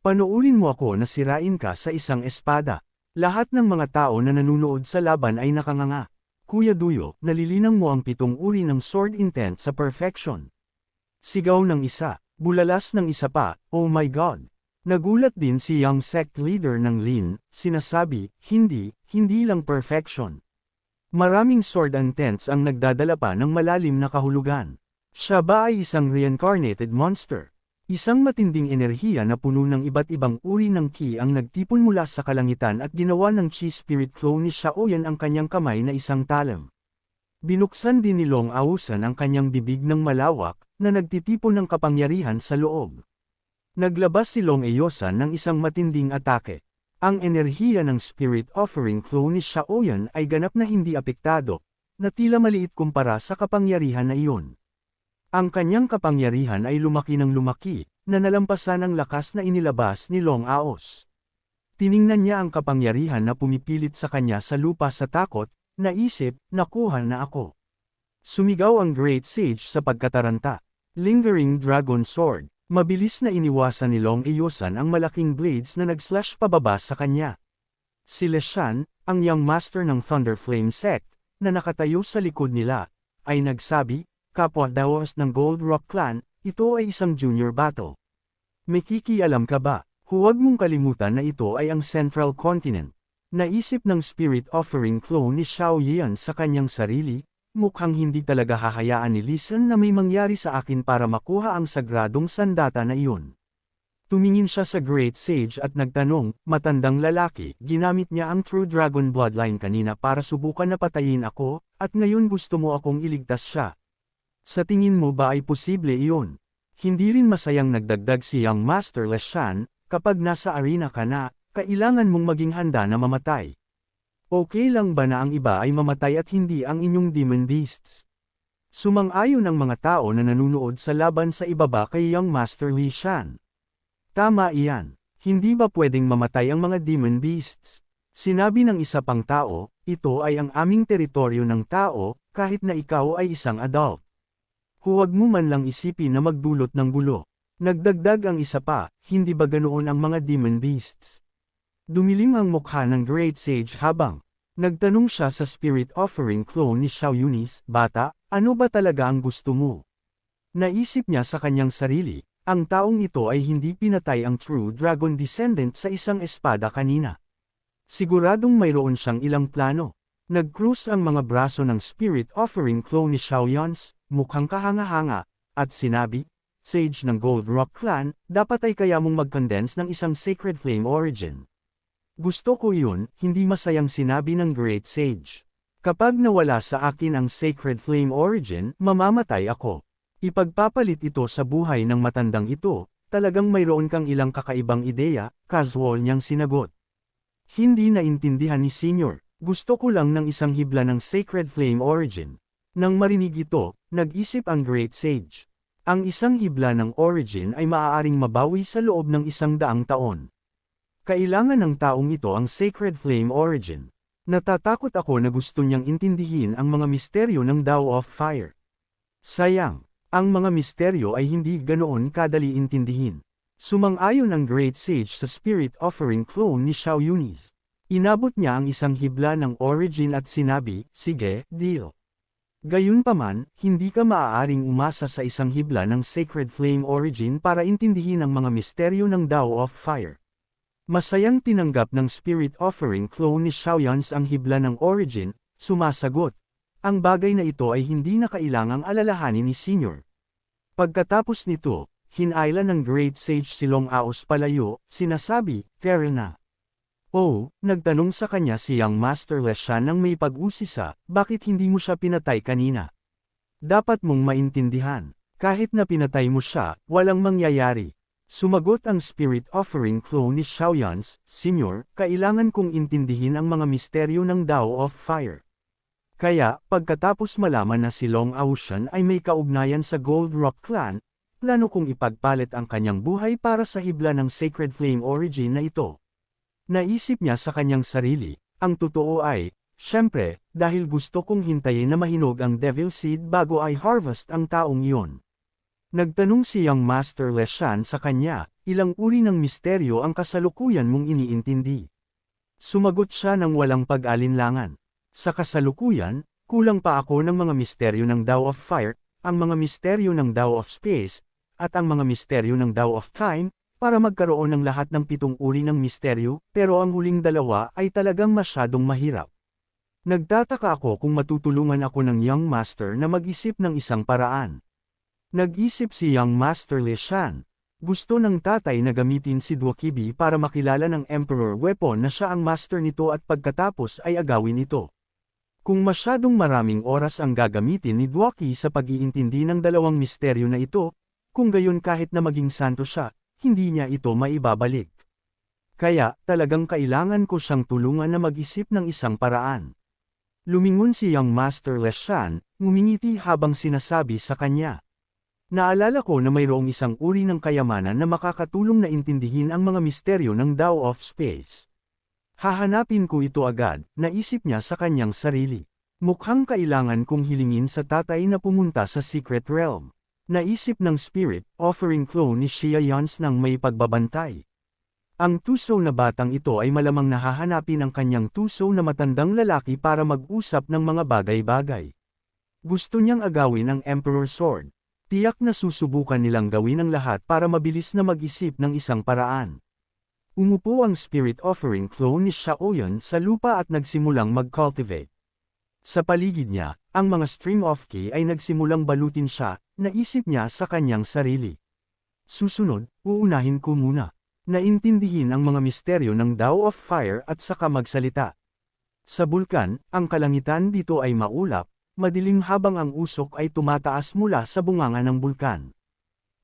Panoorin mo ako na sirain ka sa isang espada. Lahat ng mga tao na nanunood sa laban ay nakanganga. Kuya Duyo, nalilinang mo ang 7 uri ng sword intent sa perfection. Sigaw ng isa, bulalas ng isa pa, oh my god. Nagulat din si young sect leader ng Lin, sinasabi, hindi lang perfection. Maraming sword intents ang nagdadala pa ng malalim na kahulugan. Siya ba ay isang reincarnated monster? Isang matinding enerhiya na puno ng iba't ibang uri ng ki ang nagtipon mula sa kalangitan at ginawa ng Chi Spirit clone ni Xiaoyan ang kanyang kamay na isang talam. Binuksan din ni Long Ausan ang kanyang bibig ng malawak, na nagtitipon ng kapangyarihan sa loob. Naglabas si Long Eosan ng isang matinding atake. Ang enerhiya ng Spirit Offering clone ni Xiaoyan ay ganap na hindi apektado, na tila maliit kumpara sa kapangyarihan na iyon. Ang kanyang kapangyarihan ay lumaki ng lumaki, na nalampasan ang lakas na inilabas ni Long Aos. Tiningnan niya ang kapangyarihan na pumipilit sa kanya sa lupa sa takot, naisip, nakuha na ako. Sumigaw ang Great Sage sa pagkataranta. Lingering Dragon Sword. Mabilis na iniwasan ni Long Eosan ang malaking blades na nag-slash pababa sa kanya. Si Leshan, ang young master ng Thunder Flame Sect, na nakatayo sa likod nila, ay nagsabi, kapwa daos ng Gold Rock Clan, ito ay isang junior battle. May kikialam ka ba? Huwag mong kalimutan na ito ay ang Central Continent. Naisip ng Spirit Offering clone ni Xiao Yan sa kanyang sarili, mukhang hindi talaga hahayaan ni Lisan na may mangyari sa akin para makuha ang sagradong sandata na iyon. Tumingin siya sa Great Sage at nagtanong, matandang lalaki, ginamit niya ang True Dragon Bloodline kanina para subukan na patayin ako, at ngayon gusto mo akong iligtas siya. Sa tingin mo ba ay posible iyon? Hindi rin masayang nagdagdag si Young Master Leshan, kapag nasa arena ka na, kailangan mong maging handa na mamatay. Okay lang ba na ang iba ay mamatay at hindi ang inyong demon beasts? Sumang-ayon ang mga tao na nanunood sa laban sa ibaba kay Young Master Li Shan. Tama iyan. Hindi ba pwedeng mamatay ang mga demon beasts? Sinabi ng isa pang tao, ito ay ang aming teritoryo ng tao, kahit na ikaw ay isang adult. Huwag mo man lang isipin na magdulot ng gulo. Nagdagdag ang isa pa, hindi ba ganoon ang mga demon beasts? Dumilim ang mukha ng Great Sage habang nagtanong siya sa Spirit Offering clone ni Xiao Yunis, bata, ano ba talaga ang gusto mo? Naisip niya sa kanyang sarili, ang taong ito ay hindi pinatay ang True Dragon Descendant sa isang espada kanina. Siguradong mayroon siyang ilang plano. Nag-cruise ang mga braso ng Spirit Offering clone ni Xiao Yunis, mukhang kahanga-hanga, at sinabi, Sage ng Gold Rock Clan, dapat ay kaya mong mag-condense ng isang Sacred Flame Origin. Gusto ko yun, hindi masayang sinabi ng Great Sage. Kapag nawala sa akin ang Sacred Flame Origin, mamamatay ako. Ipagpapalit ito sa buhay ng matandang ito, talagang mayroon kang ilang kakaibang ideya, casual niyang sinagot. Hindi naintindihan ni Senior, gusto ko lang ng isang hibla ng Sacred Flame Origin. Nang marinig ito, nag-isip ang Great Sage. Ang isang hibla ng Origin ay maaaring mabawi sa loob ng 100 taon. Kailangan ng taong ito ang Sacred Flame Origin. Natatakot ako na gusto niyang intindihin ang mga misteryo ng Dao of Fire. Sayang, Ang mga misteryo ay hindi ganoon kadali intindihin. Sumang-ayon ang Great Sage sa Spirit Offering clone ni Xiao Yunis. Inabot niya ang isang hibla ng origin at sinabi, "Sige, deal." Gayunpaman, hindi ka maaaring umasa sa isang hibla ng Sacred Flame origin para intindihin ang mga misteryo ng Tao of Fire. Masayang tinanggap ng Spirit Offering clone ni Xiaoyans ang hibla ng origin, sumasagot. Ang bagay na ito ay hindi na kailangang alalahanin ni Senior. Pagkatapos nito, hinayla ng Great Sage si Long Aos palayo, sinasabi, "Fair na." Oh, nagtanong sa kanya si Young Master Leshan nang may pag-usisa, bakit hindi mo siya pinatay kanina? Dapat mong maintindihan, kahit na pinatay mo siya, walang mangyayari. Sumagot ang Spirit Offering clone ni Xiaoyans, "Senior, kailangan kong intindihin ang mga misteryo ng Tao of Fire." Kaya, pagkatapos malaman na si Long Aoshan ay may kaugnayan sa Gold Rock Clan, plano kong ipagpalit ang kanyang buhay para sa hibla ng Sacred Flame origin na ito. Naisip niya sa kanyang sarili, ang totoo ay, syempre, dahil gusto kong hintayin na mahinog ang Devil Seed bago ay harvest ang taong iyon. Nagtanong si Young Master Leshan sa kanya, ilang uri ng misteryo ang kasalukuyan mong iniintindi. Sumagot siya ng walang pag-alinlangan. Sa kasalukuyan, kulang pa ako ng mga misteryo ng Tao of Fire, ang mga misteryo ng Tao of Space, at ang mga misteryo ng Tao of Time, para magkaroon ng lahat ng 7 uri ng misteryo, pero ang huling 2 ay talagang masyadong mahirap. Nagtataka ako kung matutulungan ako ng Young Master na mag-isip ng isang paraan. Nag-isip si Young Master Leshan. Gusto ng tatay na gamitin si Duokibi para makilala ng Emperor Weapon na siya ang master nito at pagkatapos ay agawin ito. Kung masyadong maraming oras ang gagamitin ni Duoki sa pag-iintindi ng 2 misteryo na ito, kung gayon kahit na maging santo siya, hindi niya ito maibabalik. Kaya, talagang kailangan ko siyang tulungan na mag-isip ng isang paraan. Lumingon si Young Master Leshan, ngumingiti habang sinasabi sa kanya. Naalala ko na mayroong isang uri ng kayamanan na makakatulong na intindihin ang mga misteryo ng Tao of Space. Hahanapin ko ito agad, naisip niya sa kanyang sarili. Mukhang kailangan kong hilingin sa tatay na pumunta sa Secret Realm. Naisip ng Spirit Offering clone ni Xiaoyans nang may pagbabantay. Ang tuso na batang ito ay malamang nahahanapin ang kanyang tuso na matandang lalaki para mag-usap ng mga bagay-bagay. Gusto niyang agawin ang Emperor Sword. Tiyak na susubukan nilang gawin ang lahat para mabilis na mag-isip ng isang paraan. Umupo ang Spirit Offering clone ni Xiaoyan sa lupa at nagsimulang mag-cultivate. Sa paligid niya, ang mga stream of ki ay nagsimulang balutin siya, naisip niya sa kanyang sarili. Susunod, uunahin ko muna. Naintindihin ang mga misteryo ng Tao of Fire at saka magsalita. Sa bulkan, ang kalangitan dito ay maulap, madilim habang ang usok ay tumataas mula sa bunganga ng bulkan.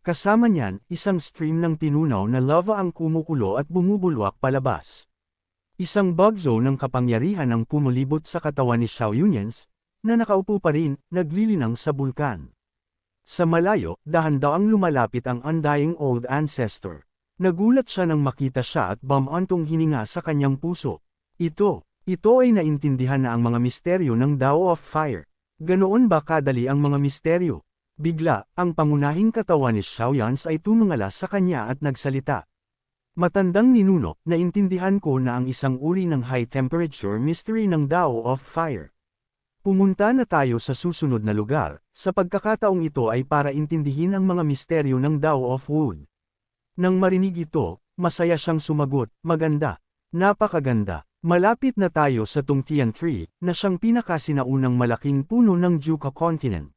Kasama niyan, isang stream ng tinunaw na lava ang kumukulo at bumubulwak palabas. Isang bug zone ng kapangyarihan ang pumulibot sa katawan ni Xiao Yunyans, na nakaupo pa rin, naglilinang sa bulkan. Sa malayo, dahan-daang lumalapit ang Undying Old Ancestor. Nagulat siya nang makita siya at bumantong hininga sa kanyang puso. Ito ay naintindihan na ang mga misteryo ng Tao of Fire. Ganoon ba kadali ang mga misteryo? Bigla, ang pangunahing katawan ni Xiaoyans ay tumingala sa kanya at nagsalita. Matandang ninuno, naintindihan ko na ang isang uri ng high temperature mystery ng Tao of Fire. Pumunta na tayo sa susunod na lugar, sa pagkakataong ito ay para intindihin ang mga misteryo ng Tao of Wood. Nang marinig ito, masaya siyang sumagot, "Maganda. Napakaganda. Malapit na tayo sa Tungtian Tree, na siyang pinakasinaunang malaking puno ng Juka Continent.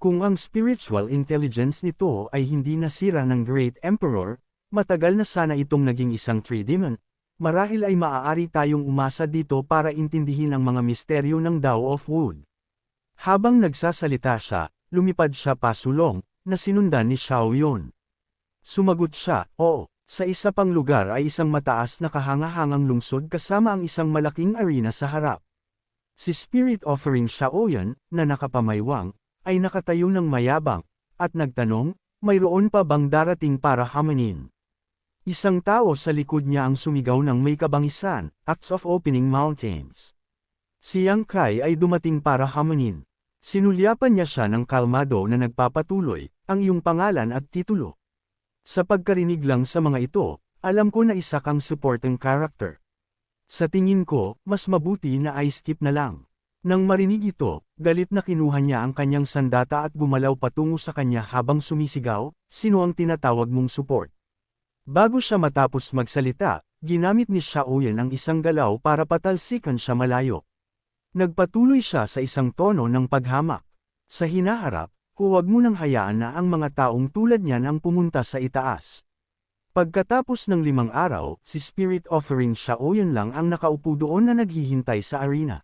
Kung ang spiritual intelligence nito ay hindi nasira ng Great Emperor, matagal na sana itong naging isang tree demon. Marahil ay maaari tayong umasa dito para intindihin ang mga misteryo ng Tao of Wood." Habang nagsasalita siya, lumipad siya pasulong, na sinundan ni Xiao Yun. Sumagot siya, "Oo." Sa isa pang lugar ay isang mataas na kahangahangang lungsod kasama ang isang malaking arena sa harap. Si Spirit Offering Xiaoyan, na nakapamaywang, ay nakatayo ng mayabang, at nagtanong, "Mayroon pa bang darating para hamanin?" Isang tao sa likod niya ang sumigaw ng may kabangisan, "Acts of Opening Mountains." Si Yang Kai ay dumating para hamanin. Sinulyapan niya siya ng kalmado na nagpapatuloy, ang iyong pangalan at titulo. Sa pagkarinig lang sa mga ito, alam ko na isa kang supporting character. Sa tingin ko, mas mabuti na i-skip na lang. Nang marinig ito, galit na kinuha niya ang kanyang sandata at gumalaw patungo sa kanya habang sumisigaw, "Sino ang tinatawag mong support?" Bago siya matapos magsalita, ginamit ni Xiaoyan ang isang galaw para patalsikan siya malayo. Nagpatuloy siya sa isang tono ng paghamak. Sa hinaharap, huwag mo nang hayaan na ang mga taong tulad niyan ang pumunta sa itaas. Pagkatapos ng 5 araw, si Spirit Offering Xiaoyan lang ang nakaupo doon na naghihintay sa arena.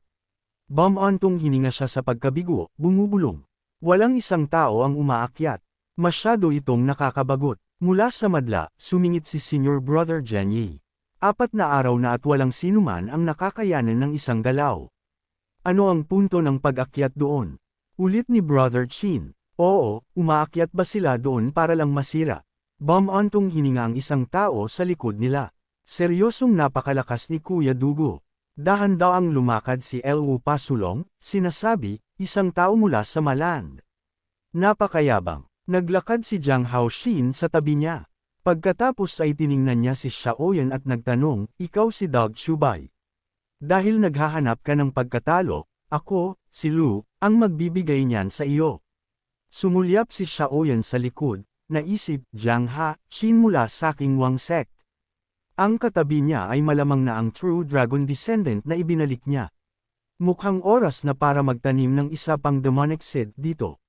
Bumantong hininga siya sa pagkabigo, bumubulong. Walang isang tao ang umaakyat. Masyado itong nakakabagot. Mula sa madla, sumingit si Senior Brother Jian Yi. 4 na araw na at walang sinuman ang nakakayanan ng isang galaw. Ano ang punto ng pag-akyat doon? Ulit ni Brother Chin. Oo, umaakyat ba sila doon para lang masira? Bumantong hininga ang isang tao sa likod nila. Seryosong napakalakas ni Kuya Dugo. Dahan-daang lumakad si Elwu pasulong, sinasabi, isang tao mula sa Maland. Napakayabang. Naglakad si Jiang Haoxin sa tabi niya. Pagkatapos ay tiningnan niya si Xiaoyan at nagtanong, "Ikaw si Dog Chubay. Dahil naghahanap ka ng pagkatalo, ako, si Lu, ang magbibigay niyan sa iyo." Sumulyap si Xiaoyan sa likod, naisip, "Jiang Haoxin mula sa aking Wang sect." Ang katabi niya ay malamang na ang True Dragon Descendant na ibinalik niya. Mukhang oras na para magtanim ng isa pang demonic seed dito.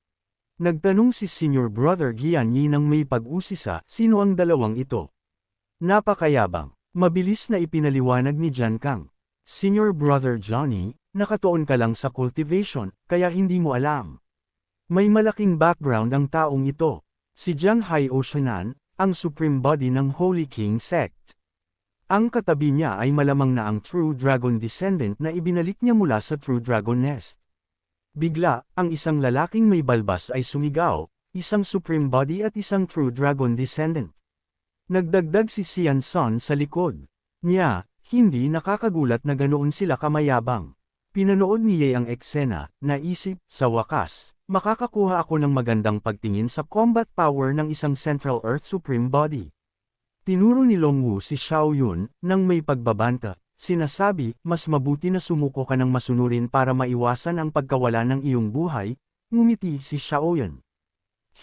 Nagtanong si Senior Brother Gian Yi nang may pag-usisa, sino ang dalawang ito? Napakayabang. Mabilis na ipinaliwanag ni Jian Kang. Senior Brother Johnny, nakatuon ka lang sa cultivation, kaya hindi mo alam. May malaking background ang taong ito. Si Jiang Haoxian, ang Supreme Body ng Holy King Sect. Ang katabi niya ay malamang na ang True Dragon Descendant na ibinalik niya mula sa True Dragon Nest. Bigla, ang isang lalaking may balbas ay sumigaw, isang Supreme Body at isang True Dragon Descendant. Nagdagdag si Xian Son sa likod niya, hindi nakakagulat na ganoon sila kamayabang. Pinanood ni Ye ang eksena, naisip, sa wakas, makakakuha ako ng magandang pagtingin sa combat power ng isang Central Earth Supreme Body. Tinuro ni Longwu si Xiaoyun, nang may pagbabanta, sinasabi, mas mabuti na sumuko ka ng masunurin para maiwasan ang pagkawala ng iyong buhay, ngumiti si Xiaoyun.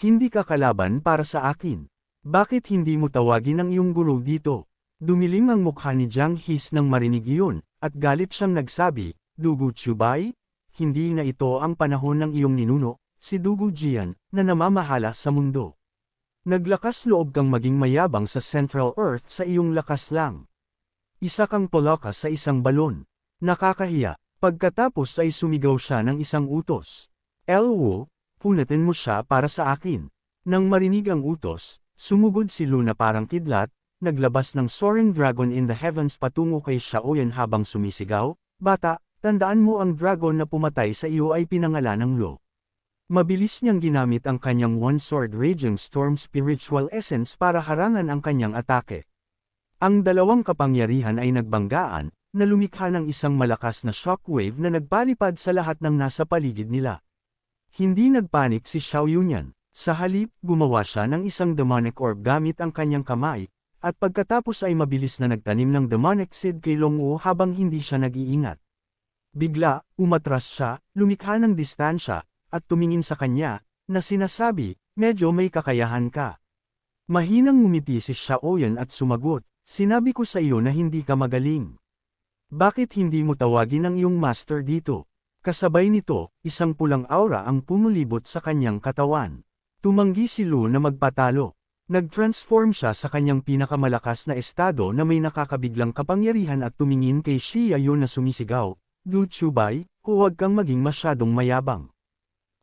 Hindi ka kalaban para sa akin. Bakit hindi mo tawagin ang iyong guro dito? Dumilim ang mukha ni Jiang His nang marinig iyon, at galit siyang nagsabi, Dugu Chubay? Hindi na ito ang panahon ng iyong ninuno, si Dugu Jian, na namamahala sa mundo. Naglakas loob kang maging mayabang sa Central Earth sa iyong lakas lang. Isa kang polaka sa isang balon. Nakakahiya. Pagkatapos ay sumigaw siya ng isang utos. Elwo, punatin mo siya para sa akin. Nang marinig ang utos, sumugod si Lu na parang kidlat, naglabas ng soaring dragon in the heavens patungo kay Xiaoyan habang sumisigaw, "Bata, tandaan mo ang dragon na pumatay sa iyo ay pinangalan ng Lu." Mabilis niyang ginamit ang kanyang One-Sword Raging Storm Spiritual Essence para harangan ang kanyang atake. Ang dalawang kapangyarihan ay nagbanggaan, na lumikha ng isang malakas na shockwave na nagpalipad sa lahat ng nasa paligid nila. Hindi nagpanik si Xiaoyun. Sa halip, gumawa siya ng isang demonic orb gamit ang kanyang kamay, at pagkatapos ay mabilis na nagtanim ng demonic seed kay Longwu habang hindi siya nag-iingat. Bigla, umatras siya, lumikha ng distansya, at tumingin sa kanya, na sinasabi, medyo may kakayahan ka. Mahinang ngumiti si Xiaoyan at sumagot, sinabi ko sa iyo na hindi ka magaling. Bakit hindi mo tawagin ang iyong master dito? Kasabay nito, isang pulang aura ang pumulibot sa kanyang katawan. Tumanggi si Lu na magpatalo. Nag-transform siya sa kanyang pinakamalakas na estado na may nakakabiglang kapangyarihan at tumingin kay Xiaoyan na sumisigaw, Lu Chubay, huwag kang maging masyadong mayabang.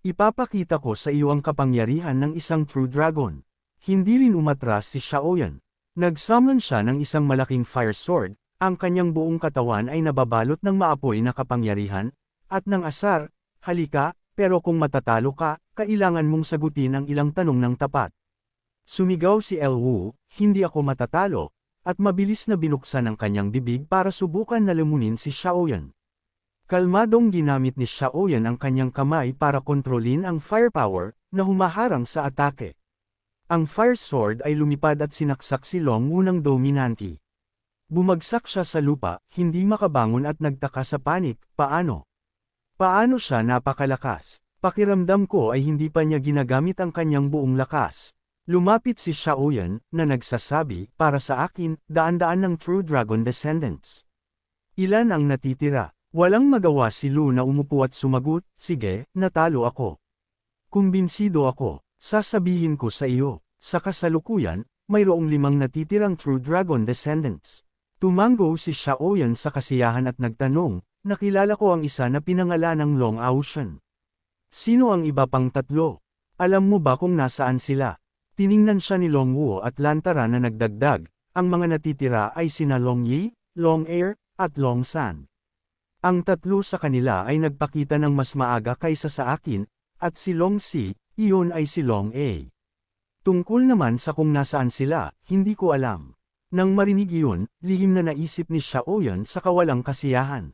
Ipapakita ko sa iyo ang kapangyarihan ng isang True Dragon. Hindi rin umatras si Xiaoyan. Nagsummon siya ng isang malaking fire sword, ang kanyang buong katawan ay nababalot ng maapoy na kapangyarihan, at ng asar, halika, pero kung matatalo ka, kailangan mong sagutin ang ilang tanong ng tapat. Sumigaw si Elwu, hindi ako matatalo, at mabilis na binuksan ang kanyang bibig para subukan na lumunin si Xiaoyan. Kalmadong ginamit ni Xiaoyan ang kanyang kamay para kontrolin ang firepower na humaharang sa atake. Ang fire sword ay lumipad at sinaksak si Long Wu ng dominanti. Bumagsak siya sa lupa, hindi makabangon at nagtaka sa panik, paano? Paano siya napakalakas? Pakiramdam ko ay hindi pa niya ginagamit ang kanyang buong lakas. Lumapit si Xiaoyan, na nagsasabi, para sa akin, daan-daan ng True Dragon Descendants. Ilan ang natitira? Walang magawa si Lu na umupo at sumagot, sige, natalo ako. Kumbinsido ako, sasabihin ko sa iyo, sa kasalukuyan, mayroong 5 natitirang True Dragon Descendants. Tumango si Xiaoyan sa kasiyahan at nagtanong, nakilala ko ang isa na pinangalanang Long Ocean. Sino ang iba pang 3? Alam mo ba kung nasaan sila? Tiningnan siya ni Long Wu at lantara na nagdagdag, ang mga natitira ay sina Long Yi, Long Air, at Long San. Ang 3 sa kanila ay nagpakita ng mas maaga kaysa sa akin, at si Long Si, iyon ay si Long A. Tungkol naman sa kung nasaan sila, hindi ko alam. Nang marinig iyon, lihim na naisip ni Xiaoyan sa kawalang kasiyahan.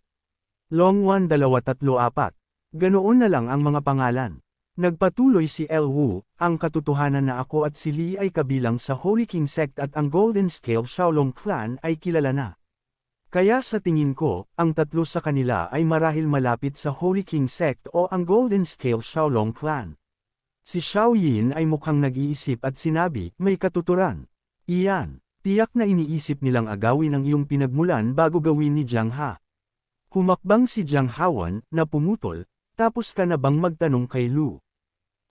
Long 1 2 3 4. Ganoon na lang ang mga pangalan. Nagpatuloy si El Wu, ang katotohanan na ako at si Li ay kabilang sa Holy King Sect at ang Golden Scale Shaolong Clan ay kilala na. Kaya sa tingin ko, ang 3 sa kanila ay marahil malapit sa Holy King Sect o ang Golden Scale Shaolong Clan. Si Xiao Yin ay mukhang nag-iisip at sinabi, may katuturan. Iyan, tiyak na iniisip nilang agawin ang iyong pinagmulan bago gawin ni Jiang Ha. Humakbang si Jiang Hawan, na pumutol, tapos ka na bang magtanong kay Lu?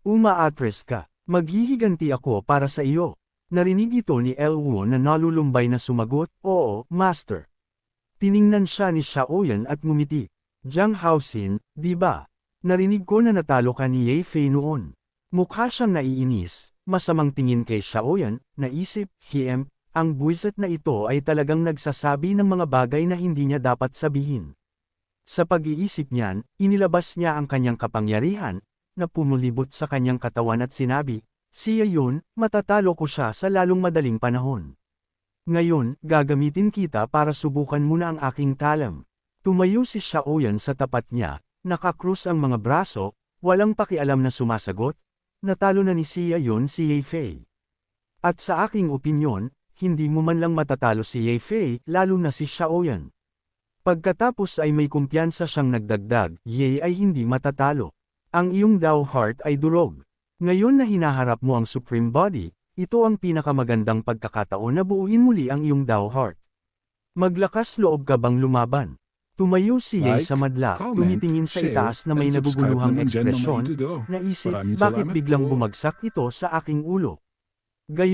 Umaatres ka, maghihiganti ako para sa iyo. Narinig ito ni El Wu na nalulumbay na sumagot, oo, Master. Tiningnan siya ni Xiaoyan at ngumiti. Jiang Haoxin, di ba? Narinig ko na natalo ka ni Ye Fei noon. Mukha siyang naiinis, masamang tingin kay Xiaoyan, naisip, ang buwiset na ito ay talagang nagsasabi ng mga bagay na hindi niya dapat sabihin. Sa pag-iisip niyan, inilabas niya ang kanyang kapangyarihan, na pumulibot sa kanyang katawan at sinabi, siya yun, matatalo ko siya sa lalong madaling panahon. Ngayon, gagamitin kita para subukan muna ang aking talam. Tumayo si Xiaoyan sa tapat niya, nakakrus ang mga braso, walang pakialam na sumasagot, natalo na ni Xia Yun si Ye Fei. At sa aking opinyon, hindi mo man lang matatalo si Ye Fei, lalo na si Xiaoyan. Pagkatapos ay may kumpiyansa siyang nagdagdag, Ye ay hindi matatalo. Ang iyong Dao Heart ay durog. Ngayon na hinaharap mo ang Supreme Body, ito ang pinakamagandang pagkakataon na buuin muli ang iyong Dao Heart. Maglakas loob ka bang lumaban? Tumayo si Ye sa madla, tumitingin sa itaas na may naguguluhang ekspresyon, naisip, bakit biglang bumagsak ito sa aking ulo? Gayon